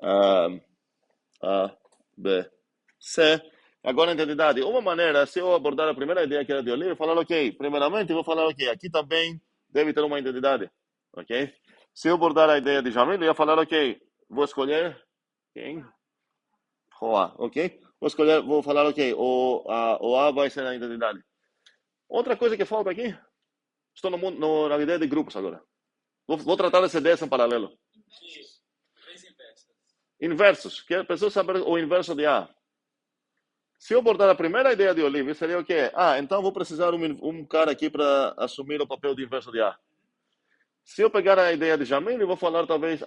A: A, B, C. Agora, a identidade. Uma maneira, se eu abordar a primeira ideia que era de Oliver, falar, ok, primeiramente, eu vou falar, ok, aqui também deve ter uma identidade, ok? Se eu abordar a ideia de Jamil, eu ia falar, ok, vou escolher quem? O A, ok? Vou falar, ok, o A vai ser a identidade. Outra coisa que falta aqui, estou na ideia de grupos agora. Vou tratar essa ideia em paralelo. Inversos. Preciso saber o inverso de A. Se eu abordar a primeira ideia de Olivia, seria o quê? Então vou precisar um cara aqui para assumir o papel de inverso de A. Se eu pegar a ideia de Jamil, eu vou falar talvez,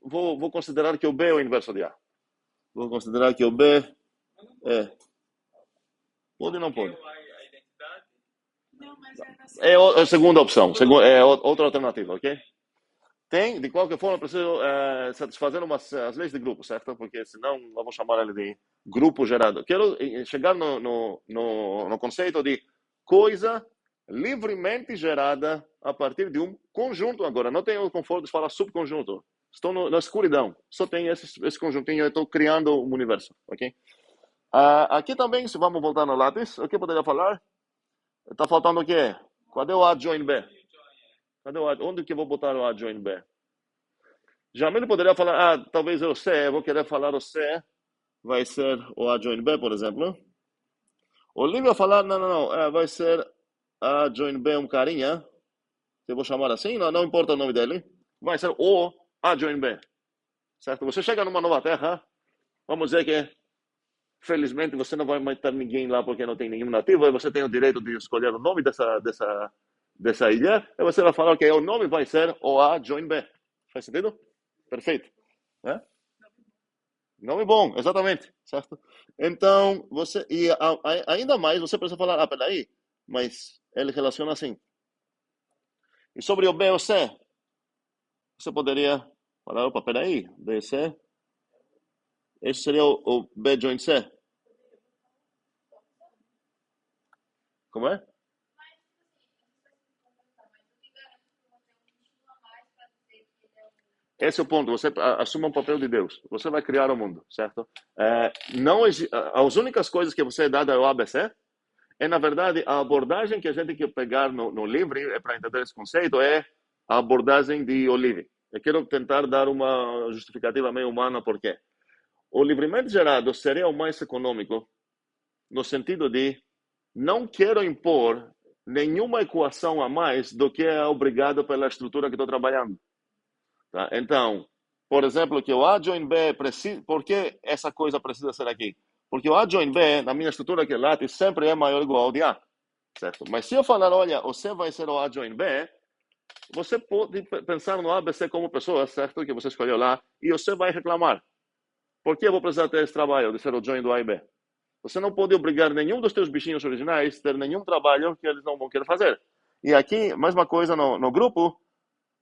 A: vou considerar que o B é o inverso de A. Vou considerar que o B é... Pode ou não pode? É a segunda opção, é outra alternativa, ok? Tem, de qualquer forma, preciso satisfazer as leis de grupo, certo? Porque senão eu vou chamar ele de grupo gerado. Quero chegar no conceito de coisa livremente gerada a partir de um conjunto. Agora, não tenho o conforto de falar subconjunto. Estou na escuridão. Só tem esse conjuntinho, eu estou criando um universo, ok? Aqui também, se vamos voltar no lápis, o que poderia falar? Está faltando o quê? Cadê o A join B? Cadê o A? Onde que eu vou botar o A join B? Jamil poderia falar, talvez o C, eu vou querer falar o C, vai ser o A join B, por exemplo. Olivia vai falar, não, vai ser A join B um carinha, que eu vou chamar assim, não importa o nome dele, vai ser o A join B, certo? Você chega numa nova terra, vamos dizer que, felizmente, você não vai matar ninguém lá porque não tem nenhum nativo, e você tem o direito de escolher o nome dessa ilha, e você vai falar que o nome vai ser o A join B. Faz sentido? Perfeito. Não é bom, exatamente, certo? Então, você, ainda mais, você precisa falar, peraí, mas ele relaciona assim. E sobre o B ou C, você poderia falar, opa, peraí, B, C, esse seria o B joint C. Como é? Esse é o ponto. Você assume um papel de Deus. Você vai criar o mundo, certo? Não as únicas coisas que você é dada ao ABC é, na verdade, a abordagem que a gente tem que pegar no livro para entender esse conceito é a abordagem de Olive. Eu quero tentar dar uma justificativa meio humana por quê. O livremente gerado seria o mais econômico no sentido de não quero impor nenhuma equação a mais do que é obrigado pela estrutura que estou trabalhando. Tá? Então, por exemplo, que o A join B precisa... Por que essa coisa precisa ser aqui? Porque o A join B, na minha estrutura que é látis, sempre é maior ou igual ao de A. Certo? Mas se eu falar, olha, o C vai ser o A join B, você pode pensar no ABC como pessoa, certo? Que você escolheu lá, e você vai reclamar. Por que eu vou precisar ter esse trabalho de ser o join do A e B? Você não pode obrigar nenhum dos teus bichinhos originais a ter nenhum trabalho que eles não vão querer fazer. E aqui, mesma coisa no grupo,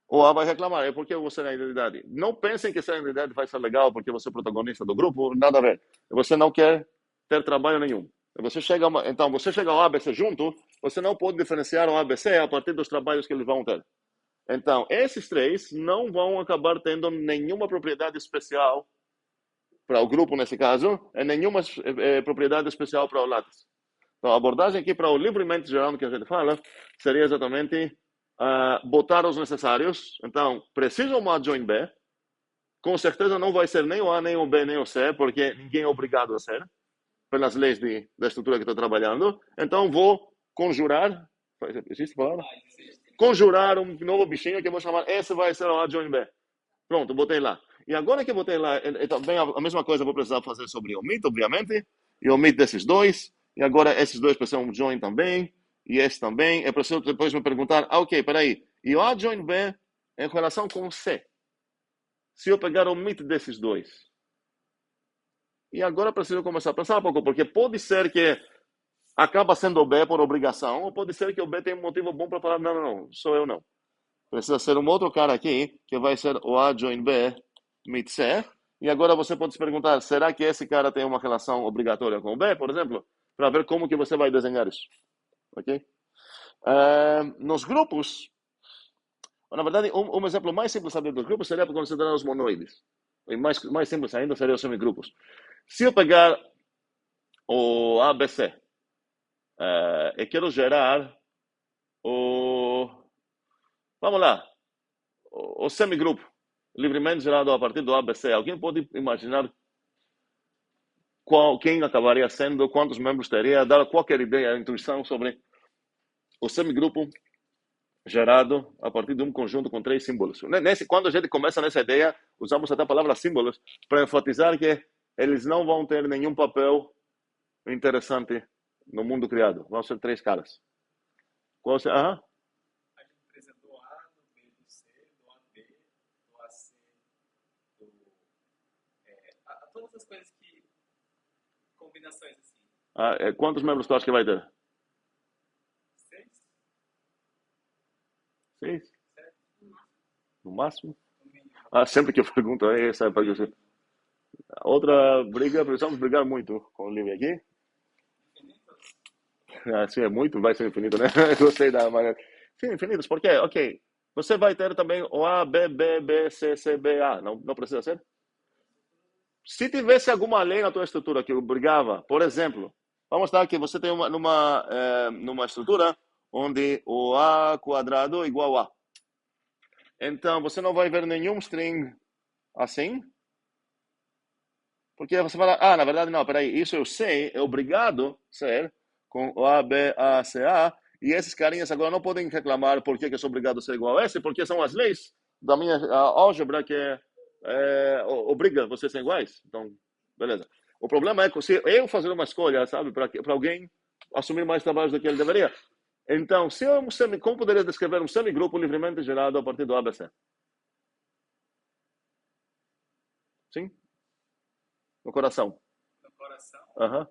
A: o A vai reclamar, é porque você é a identidade. Não pensem que ser a identidade vai ser legal porque você é o protagonista do grupo, nada a ver. Você não quer ter trabalho nenhum. Então, você chega ao ABC junto, você não pode diferenciar o ABC a partir dos trabalhos que eles vão ter. Então, esses três não vão acabar tendo nenhuma propriedade especial para o grupo, nesse caso, e nenhuma propriedade especial para o látis. Então, a abordagem aqui para o livremente geral que a gente fala seria exatamente botar os necessários. Então, precisa uma join B. Com certeza não vai ser nem o A, nem o B, nem o C, porque ninguém é obrigado a ser, pelas leis da estrutura que estou trabalhando. Então, vou conjurar. Existe a palavra? Conjurar um novo bichinho que eu vou chamar. Esse vai ser o A join B. Pronto, botei lá. E agora que eu botei lá, também a mesma coisa eu vou precisar fazer sobre o omit, obviamente. E o omit desses dois. E agora esses dois precisam um join também. E esse também. Eu preciso depois me perguntar, ok, peraí. E o A join B em relação com o C. Se eu pegar o omit desses dois. E agora eu preciso começar a pensar um pouco, porque pode ser que acaba sendo o B por obrigação, ou pode ser que o B tem um motivo bom para falar, não, não, não, sou eu não. Precisa ser um outro cara aqui, que vai ser o A join B meet C. E agora você pode se perguntar, será que esse cara tem uma relação obrigatória com o B, por exemplo? Para ver como que você vai desenhar isso. Ok? Nos grupos, na verdade, um exemplo mais simples saber dos grupos seria para considerar os monoides. E mais simples ainda seria os semigrupos. Se eu pegar o ABC e quero gerar o... Vamos lá. O semigrupo, livremente gerado a partir do ABC. Alguém pode imaginar quem acabaria sendo, quantos membros teria, dar qualquer ideia, intuição sobre o semigrupo gerado a partir de um conjunto com 3 símbolos. Quando a gente começa nessa ideia, usamos até a palavra símbolos para enfatizar que eles não vão ter nenhum papel interessante no mundo criado. Vão ser 3 caras. Qual você...
B: A gente precisa do A, do B, do C, do AB, do AC, todas as coisas que... combinações assim.
A: Quantos membros tu acha que vai ter?
B: 6?
A: 6?
B: 7?
A: No máximo?
B: No mínimo.
A: Sempre que eu pergunto, essa é para você. Outra briga, precisamos brigar muito com o livro aqui. Sim, é muito, vai ser infinito, né? Gostei da maneira. Sim, infinitos, por quê? Ok. Você vai ter também o A, B, B, B, C, C, B, A. Não precisa ser? Se tivesse alguma lei na tua estrutura que obrigava, por exemplo, vamos dar que você tem numa estrutura onde o A quadrado é igual a. Então, você não vai ver nenhum string assim. Porque você fala, na verdade não, peraí, isso eu sei, é obrigado ser com o A, B, A, C, A, e esses carinhas agora não podem reclamar por que eu sou obrigado a ser igual a esse, porque são as leis da minha álgebra que obriga vocês a ser iguais. Então, beleza. O problema é que se eu fazer uma escolha, sabe, para alguém assumir mais trabalhos do que ele deveria. Então, como poderia descrever um semigrupo livremente gerado a partir do ABC? Sim? No coração.
B: No coração?
A: Aham.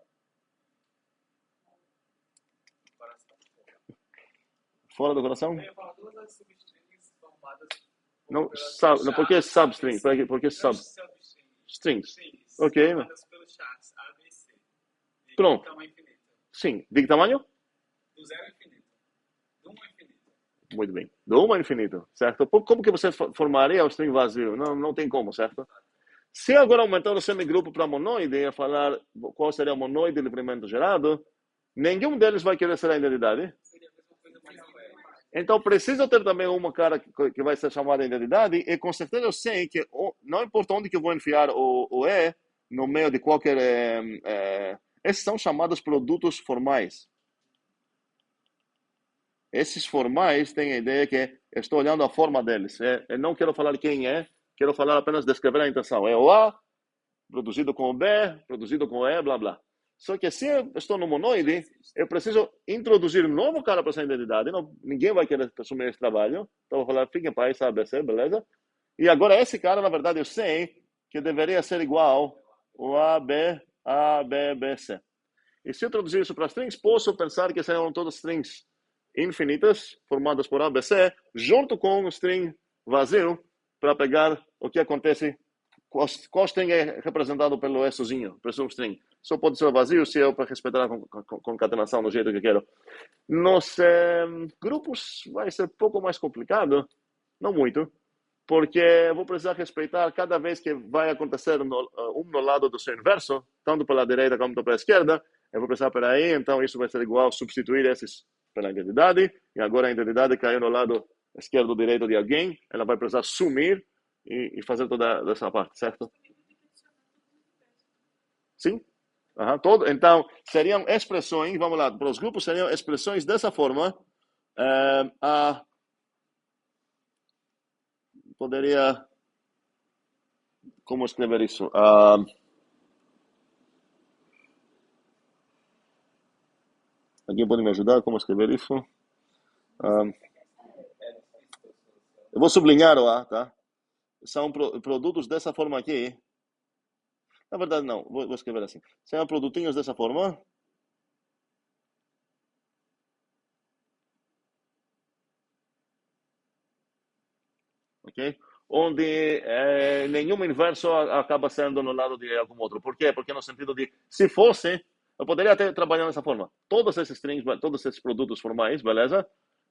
B: No coração.
A: Fora do coração?
B: Eu ia falar todas as substrings formadas
A: Não,
B: pelas
A: por que
B: chaves
A: substring?
B: ABC.
A: Por que sub?
B: Substrings.
A: Strings.
B: Strings
A: Ok.
B: formadas pelos chaves ABC. De
A: Pronto.
B: tamanho infinito.
A: Sim. De que tamanho?
B: Do zero ao infinito. Do 1 ao infinito.
A: Muito bem. Do 1 ao infinito, certo? Como que você formaria o string vazio? Não tem como, certo? Se agora aumentar o semigrupo para monoide e falar qual seria o monoide de livramento gerado, nenhum deles vai querer ser a identidade.
B: Seria a mesma coisa, mas não é.
A: Então, preciso ter também uma cara que vai ser chamada identidade, e com certeza eu sei que não importa onde que eu vou enfiar o E, no meio de qualquer... esses são chamados produtos formais. Esses formais têm a ideia que eu estou olhando a forma deles. Eu não quero falar quem é, quero falar apenas descrever a intenção. É o A, produzido com o B, produzido com o E, blá, blá. Só que se eu estou no monoide, eu preciso introduzir um novo cara para essa identidade. Ninguém vai querer assumir esse trabalho. Então, eu vou falar, fica em paz, ABC, beleza? E agora, esse cara, na verdade, eu sei que deveria ser igual o A, B, B, C. E se eu introduzir isso para strings, posso pensar que serão todas strings infinitas, formadas por A, B, C, junto com o string vazio, para pegar o que acontece. Qual string é representado pelo E sozinho, por string. Só pode ser vazio se eu para respeitar a concatenação do jeito que quero. Nos grupos vai ser um pouco mais complicado, não muito, porque eu vou precisar respeitar cada vez que vai acontecer um no lado do seu inverso, tanto pela direita como pela esquerda, eu vou precisar, peraí, então isso vai ser igual substituir esses pela identidade, e agora a identidade caiu no lado esquerdo ou direito de alguém, ela vai precisar sumir e fazer toda essa parte, certo? Sim? Todo. Então, seriam expressões, vamos lá, para os grupos seriam expressões dessa forma. Poderia... Como escrever isso? Alguém pode me ajudar? Como escrever isso? Eu vou sublinhar o A, tá? São produtos dessa forma aqui. Na verdade, não. Vou escrever assim. São produtinhos dessa forma. Ok? Onde nenhum inverso acaba sendo no lado de algum outro. Por quê? Porque no sentido de, se fosse, eu poderia até trabalhar dessa forma. Todos esses strings, todos esses produtos formais, beleza?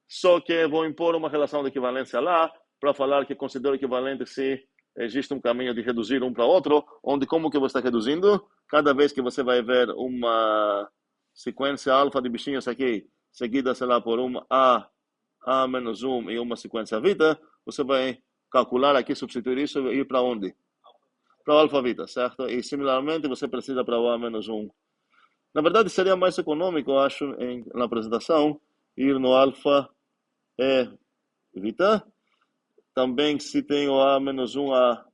A: Só que vou impor uma relação de equivalência lá, para falar que considero equivalente se existe um caminho de reduzir um para outro, onde como que você está reduzindo? Cada vez que você vai ver uma sequência alfa de bichinhos aqui, seguida, sei lá, por uma A menos 1 e uma sequência vita, você vai calcular aqui, substituir isso e ir para onde? Para o alfa vita, certo? E similarmente você precisa para o A menos 1. Na verdade, seria mais econômico, eu acho, na apresentação, ir no alfa e vita. Também, se tem o A menos 1 A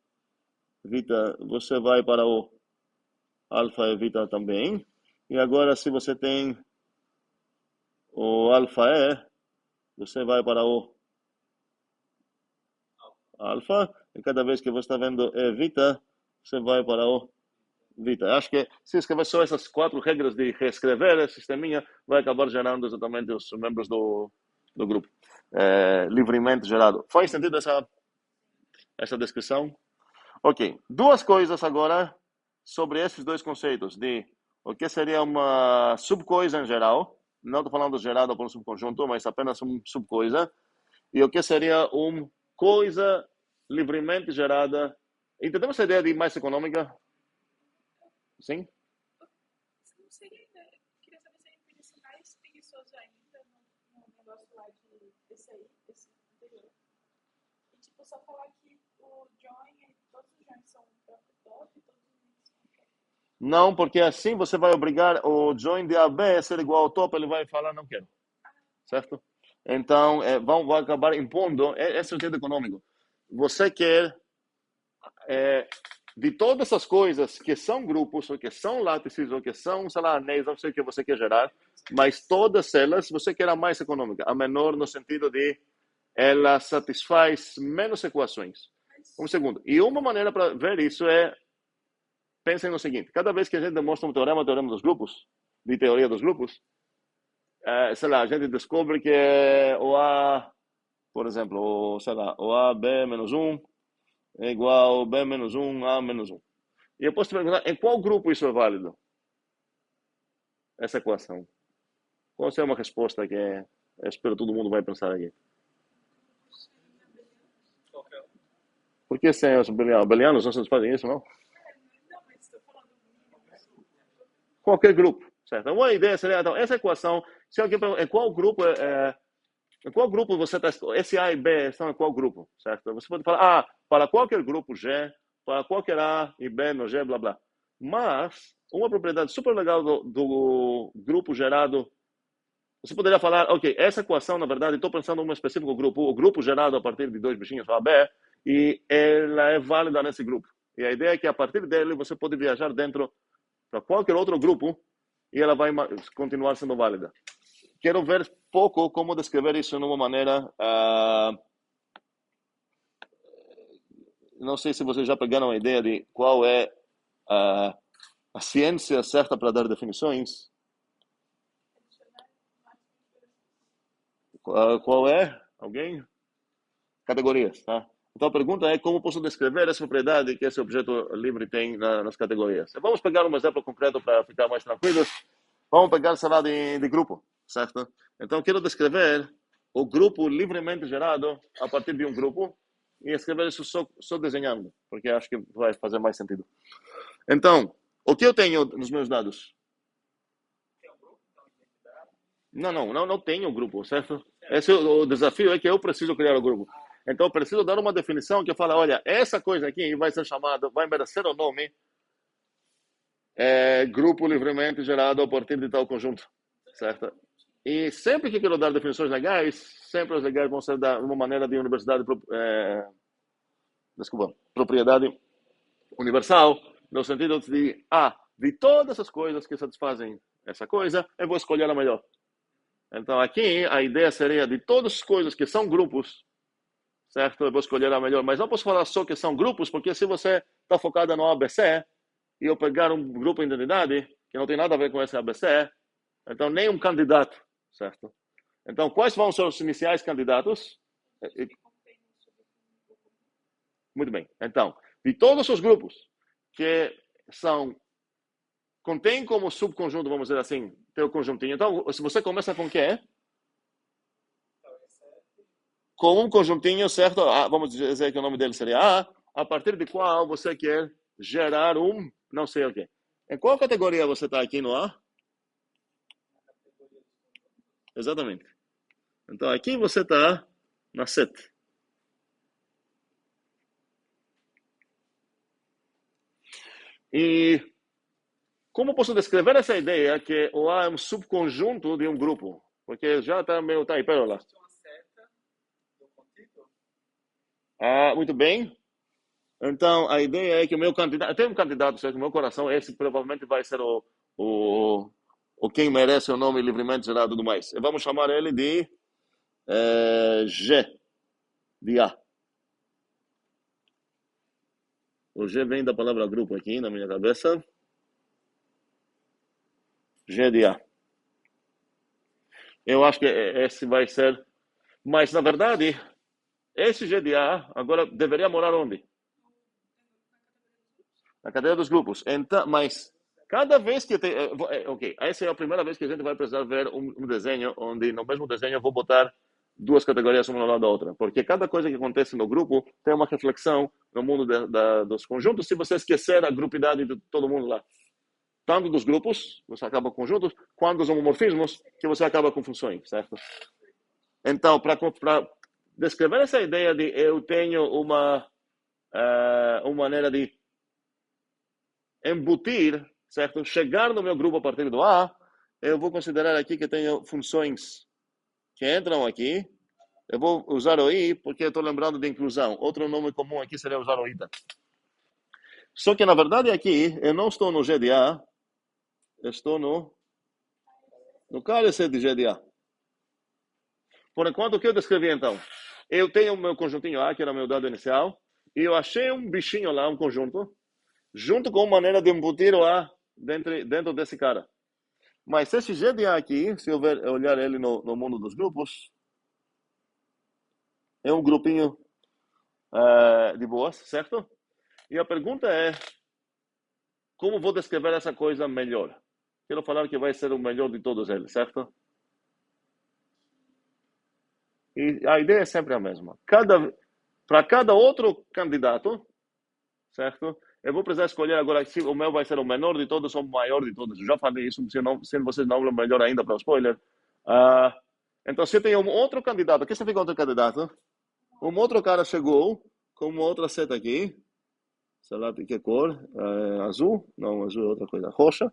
A: vita, você vai para o alfa e vita também. E agora, se você tem o alfa E, você vai para o alfa, e cada vez que você está vendo E vita, você vai para o vita. Acho que se escrever só essas 4 regras de reescrever a sisteminha, vai acabar gerando exatamente os membros do grupo. Livremente gerado. Faz sentido essa descrição? Ok. 2 coisas agora sobre esses 2 conceitos de o que seria uma subcoisa em geral, não estou falando gerada por um subconjunto, mas apenas uma subcoisa, e o que seria uma coisa livremente gerada. Entendemos a ideia de mais econômica? Sim?
D: Não seria, queria saber se ele podia ser mais preguiçoso ainda no negócio lá desse anterior. E tipo, só falar que o join, todos os joins são para o top, todos os links são para.
A: Não, porque assim você vai obrigar o join de AB a ser igual ao top, ele vai falar não quero. Certo? Então, vão acabar impondo, é sentido econômico. Você quer, de todas essas coisas que são grupos, ou que são látices, ou que são, sei lá, anéis, não sei o que você quer gerar, mas todas elas, você quer a mais econômica, a menor no sentido de ela satisfaz menos equações. Um segundo. E uma maneira para ver isso é pensem no seguinte, cada vez que a gente demonstra um teorema dos grupos, de teoria dos grupos, sei lá, a gente descobre que o A, por exemplo, sei lá, o A, B menos 1 é igual a B menos 1, A menos 1. E eu posso te perguntar, em qual grupo isso é válido? Essa equação. Qual é uma resposta que eu espero que todo mundo vai pensar aqui?
B: Qualquer um.
A: Por que sem os belianos não se fazem isso, não?
D: Não, mas estou falando
A: Qualquer grupo, certo? Uma ideia seria, então, essa equação, se alguém pergunta, em qual grupo em qual grupo você está, esse A e B estão em qual grupo, certo? Você pode falar, para qualquer grupo G, para qualquer A e B no G, blá, blá. Mas, uma propriedade super legal do grupo gerado, você poderia falar, ok, essa equação, na verdade, estou pensando em um específico grupo, o grupo gerado a partir de dois bichinhos, A, B, e ela é válida nesse grupo. E a ideia é que, a partir dele, você pode viajar dentro para qualquer outro grupo e ela vai continuar sendo válida. Quero ver pouco como descrever isso de uma maneira... não sei se vocês já pegaram a ideia de qual é a ciência certa para dar definições. Qual é? Alguém? Categorias, tá? Então a pergunta é como posso descrever essa propriedade que esse objeto livre tem nas categorias. Vamos pegar um exemplo concreto para ficar mais tranquilos. Vamos pegar, sei lá, de grupo, certo? Então quero descrever o grupo livremente gerado a partir de um grupo e escrever isso só desenhando, porque acho que vai fazer mais sentido. Então, o que eu tenho nos meus dados?
B: Tem um grupo, então, identidade.
A: Não tenho grupo, certo? Esse o desafio é que eu preciso criar o grupo. Então, eu preciso dar uma definição que fala, olha, essa coisa aqui vai ser chamada, vai merecer o nome grupo livremente gerado a partir de tal conjunto, certo? E sempre que quero dar definições legais, sempre as legais vão ser de uma maneira de universidade, propriedade universal, no sentido de todas as coisas que satisfazem essa coisa, eu vou escolher a melhor. Então, aqui, a ideia seria de todas as coisas que são grupos, certo? Eu vou escolher a melhor. Mas não posso falar só que são grupos, porque se você está focado no ABC, e eu pegar um grupo de identidade, que não tem nada a ver com esse ABC, então nem um candidato, certo? Então, quais vão ser os iniciais candidatos? Muito bem. Então, de todos os grupos que contém como subconjunto, vamos dizer assim, teu conjuntinho. Então, se você começa com o quê? Com um conjuntinho, certo? Vamos dizer que o nome dele seria a partir de qual você quer gerar não sei o quê. Em qual categoria você está aqui no A? Exatamente. Então, aqui você está na set. E como posso descrever essa ideia que o A é um subconjunto de um grupo? Porque já está meio... Tá aí, pera lá. Muito bem. Então, a ideia é que o meu candidato... Tem um candidato, certo? O meu coração, esse provavelmente vai ser o quem merece o nome livremente gerado do mais. E vamos chamar ele de G, de A. O G vem da palavra grupo aqui na minha cabeça. G de A. Eu acho que esse vai ser... Mas, na verdade, esse G de A agora deveria morar onde? Na cadeia dos grupos. Então, mas cada vez que tem... Ok, essa é a primeira vez que a gente vai precisar ver um desenho onde no mesmo desenho eu vou botar duas categorias uma ao lado da outra. Porque cada coisa que acontece no grupo tem uma reflexão no mundo dos conjuntos se você esquecer a grupidade de todo mundo lá. Tanto dos grupos, você acaba com conjuntos, quanto dos homomorfismos, que você acaba com funções, certo? Então, para descrever essa ideia de eu tenho uma maneira de embutir, certo? Chegar no meu grupo a partir do A, eu vou considerar aqui que tenho funções que entram aqui. Eu vou usar o I porque eu estou lembrando de inclusão. Outro nome comum aqui seria usar o ITA. Só que, na verdade, aqui, eu não estou no G de A, eu estou no cálice de G de A. Por enquanto, o que eu descrevi, então? Eu tenho o meu conjuntinho A, que era o meu dado inicial, e eu achei um bichinho lá, um conjunto, junto com maneira de embutir o A dentro desse cara. Mas esse G de A aqui, se eu olhar ele no mundo dos grupos, é um grupinho de boas, certo? E a pergunta é, como vou descrever essa coisa melhor? Quero falar que vai ser o melhor de todos eles, certo? E a ideia é sempre a mesma. Para cada outro candidato, certo? Eu vou precisar escolher agora se o meu vai ser o menor de todos ou o maior de todos. Eu já falei isso, se vocês não lembram melhor ainda para o spoiler. Então, se eu tenho um outro candidato, o que significa outro candidato? Um outro cara chegou com uma outra seta aqui. Sei lá de que cor. Azul? Não, azul é outra coisa. Roxa.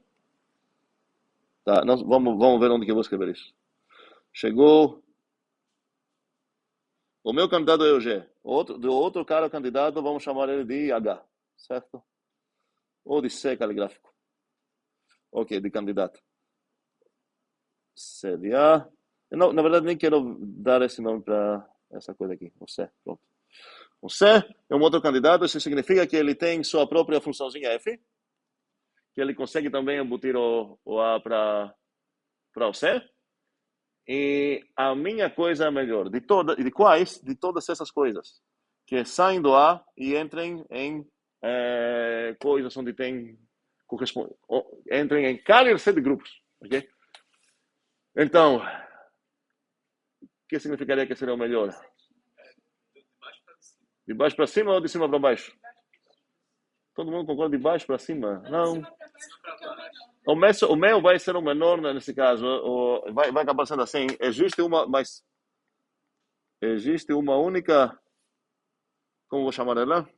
A: Tá, vamos ver onde que eu vou escrever isso. Chegou. O meu candidato é o G. Do outro cara candidato, vamos chamar ele de H. Certo? Ou de C caligráfico. Ok, de candidato. C de A. Não, na verdade, nem quero dar esse nome para essa coisa aqui. O C. Pronto. O C é um outro candidato. Isso significa que ele tem sua própria funçãozinha F. Que ele consegue também embutir o A para o C. E a minha coisa é melhor. De quais? De todas essas coisas. Que saem do A e entrem em coisas onde tem entrem em cada set de grupos, ok? Então, o que significaria que seria o melhor? De baixo para cima ou de cima para baixo? Todo mundo concorda de baixo para cima? Não. O meu vai ser o menor nesse caso. Vai acabar sendo assim. Existe uma única. Como vou chamar ela?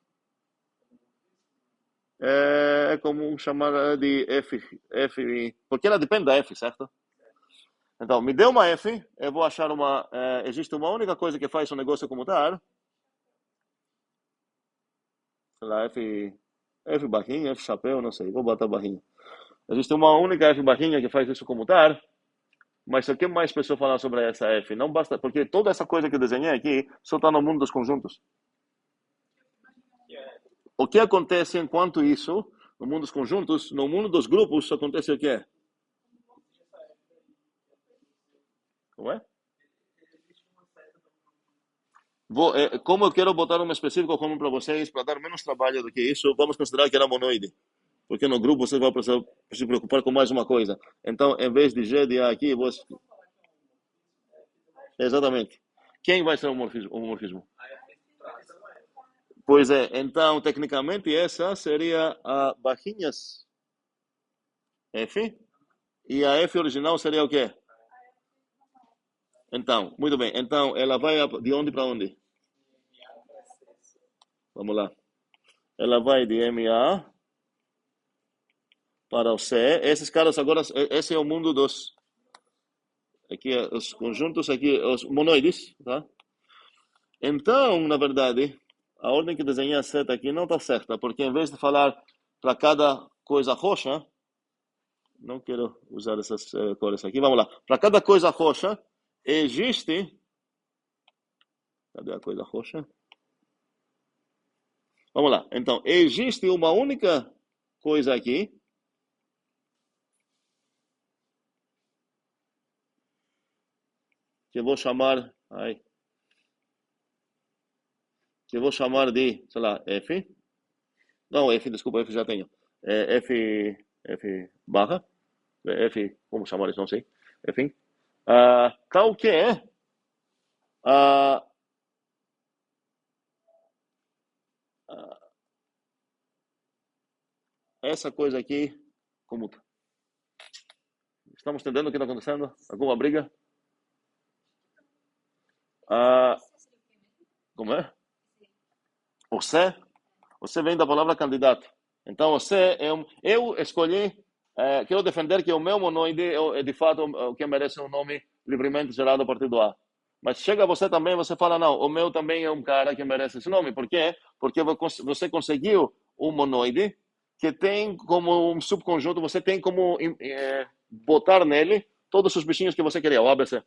A: É como chamar de F, porque ela depende da F, certo? Então, me deu uma F, eu vou achar existe uma única coisa que faz o negócio comutar. Sei lá, F barrinha, F chapéu, não sei, vou botar barrinha. Existe uma única F barrinha que faz isso comutar, mas o que mais pessoas falam sobre essa F? Não basta, porque toda essa coisa que eu desenhei aqui só está no mundo dos conjuntos. O que acontece enquanto isso, no mundo dos conjuntos, no mundo dos grupos, acontece o quê? Como é? Como eu quero botar um específico como para vocês, para dar menos trabalho do que isso, vamos considerar que era monoide. Porque no grupo você vai precisar se preocupar com mais uma coisa. Então, em vez de G de A aqui, exatamente. Quem vai ser o morfismo? Pois é, então, tecnicamente, essa seria a barrinhas F. E a F original seria o quê? Então, muito bem. Então, ela vai de onde para onde? Vamos lá. Ela vai de MA para o C. Esses caras agora, esse é o mundo dos... Aqui, os conjuntos, aqui, os monoides, tá? Então, na verdade, a ordem que desenhei a seta aqui não está certa, porque em vez de falar para cada coisa roxa, não quero usar essas cores aqui, vamos lá. Para cada coisa roxa, existe... Cadê a coisa roxa? Vamos lá. Então, existe uma única coisa aqui. Que eu vou chamar... que eu vou chamar de, sei lá, F. Não, F, desculpa, F já tenho. F barra. F, como chamar isso? Não sei. Enfim. Tal que é essa coisa aqui comuta. Estamos entendendo o que está acontecendo? Alguma briga? Como é? O C? O C vem da palavra candidato. Então, o C é eu escolhi, quero defender que o meu monoide é de fato o que merece um nome livremente gerado a partir do A. Mas chega você também, você fala, não, o meu também é um cara que merece esse nome. Por quê? Porque você conseguiu um monoide que tem como um subconjunto, você tem como botar nele todos os bichinhos que você queria, o A, B, C.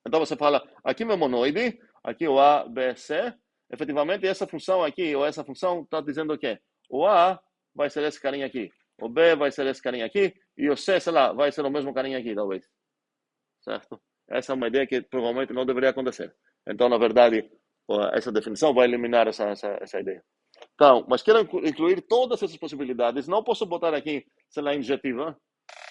A: Então você fala, aqui meu monoide, aqui o A, B, C. Efetivamente, essa função aqui, ou essa função, está dizendo o quê? O A vai ser esse carinha aqui. O B vai ser esse carinha aqui. E o C, sei lá, vai ser o mesmo carinha aqui, talvez. Certo? Essa é uma ideia que provavelmente não deveria acontecer. Então, na verdade, essa definição vai eliminar essa ideia. Então, mas quero incluir todas essas possibilidades. Não posso botar aqui, sei lá, injetiva,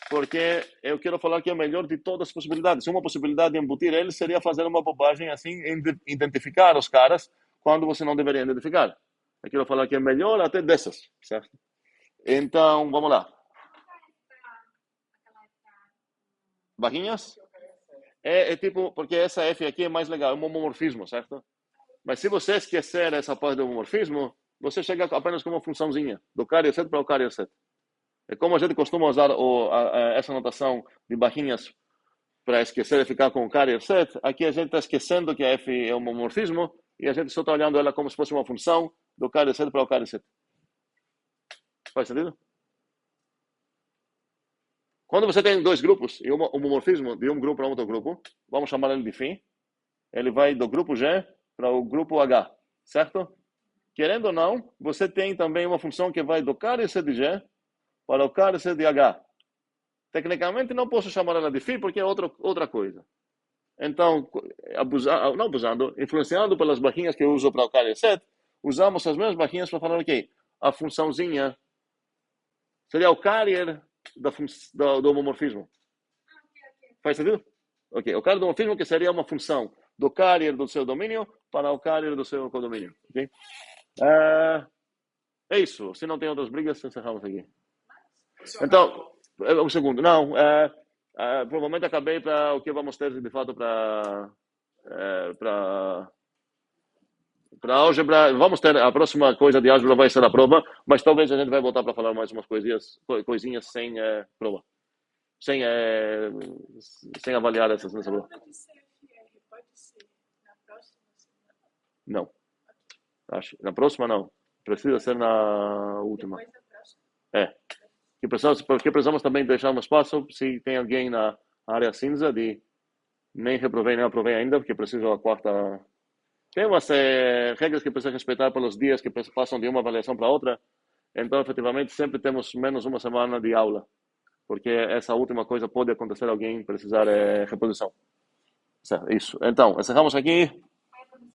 A: porque eu quero falar que é melhor de todas as possibilidades. Uma possibilidade de embutir ele seria fazer uma bobagem assim, identificar os caras quando você não deveria identificar. Eu quero falar que é melhor até dessas, certo? Então, vamos lá. Barrinhas? É tipo, porque essa F aqui é mais legal, é um homomorfismo, certo? Mas se você esquecer essa parte do homomorfismo, você chega apenas com uma funçãozinha, do carrier set para o carrier set. É como a gente costuma usar essa notação de barrinhas para esquecer e ficar com o carrier set. Aqui a gente está esquecendo que a F é um homomorfismo e a gente só está olhando ela como se fosse uma função do carrier set para o carrier set. Faz sentido? Quando você tem dois grupos e um homomorfismo de um grupo para outro grupo, vamos chamar ele de φ, ele vai do grupo G para o grupo H, certo? Querendo ou não, você tem também uma função que vai do carrier set de G para o carrier set de H. Tecnicamente não posso chamar ela de φ porque é outra coisa. Então, não abusando, influenciado pelas barrinhas que eu uso para o carrier set, usamos as mesmas barrinhas para falar, ok, a funçãozinha seria o carrier do homomorfismo. Faz sentido? Ok, o carrier do homomorfismo que seria uma função do carrier do seu domínio para o carrier do seu codomínio. Ok? É isso. Se não tem outras brigas, encerramos aqui. Então, um segundo. Não, provavelmente acabei para o que vamos ter de fato para álgebra. Vamos ter a próxima coisa de álgebra vai ser a prova, mas talvez a gente vai voltar para falar mais umas coisinhas sem prova, sem avaliar essas nessa prova.
D: Pode ser na próxima semana?
A: Não. Acho. Na próxima não. Precisa ser na última.
D: Depois da próxima?
A: Porque precisamos também deixar um espaço se tem alguém na área cinza de nem reprovei nem aprovei ainda, porque preciso a quarta. Tem umas regras que precisa respeitar pelos dias que passam de uma avaliação para outra. Então, efetivamente, sempre temos menos uma semana de aula, porque essa última coisa pode acontecer alguém precisar reposição. Isso. Então, encerramos aqui.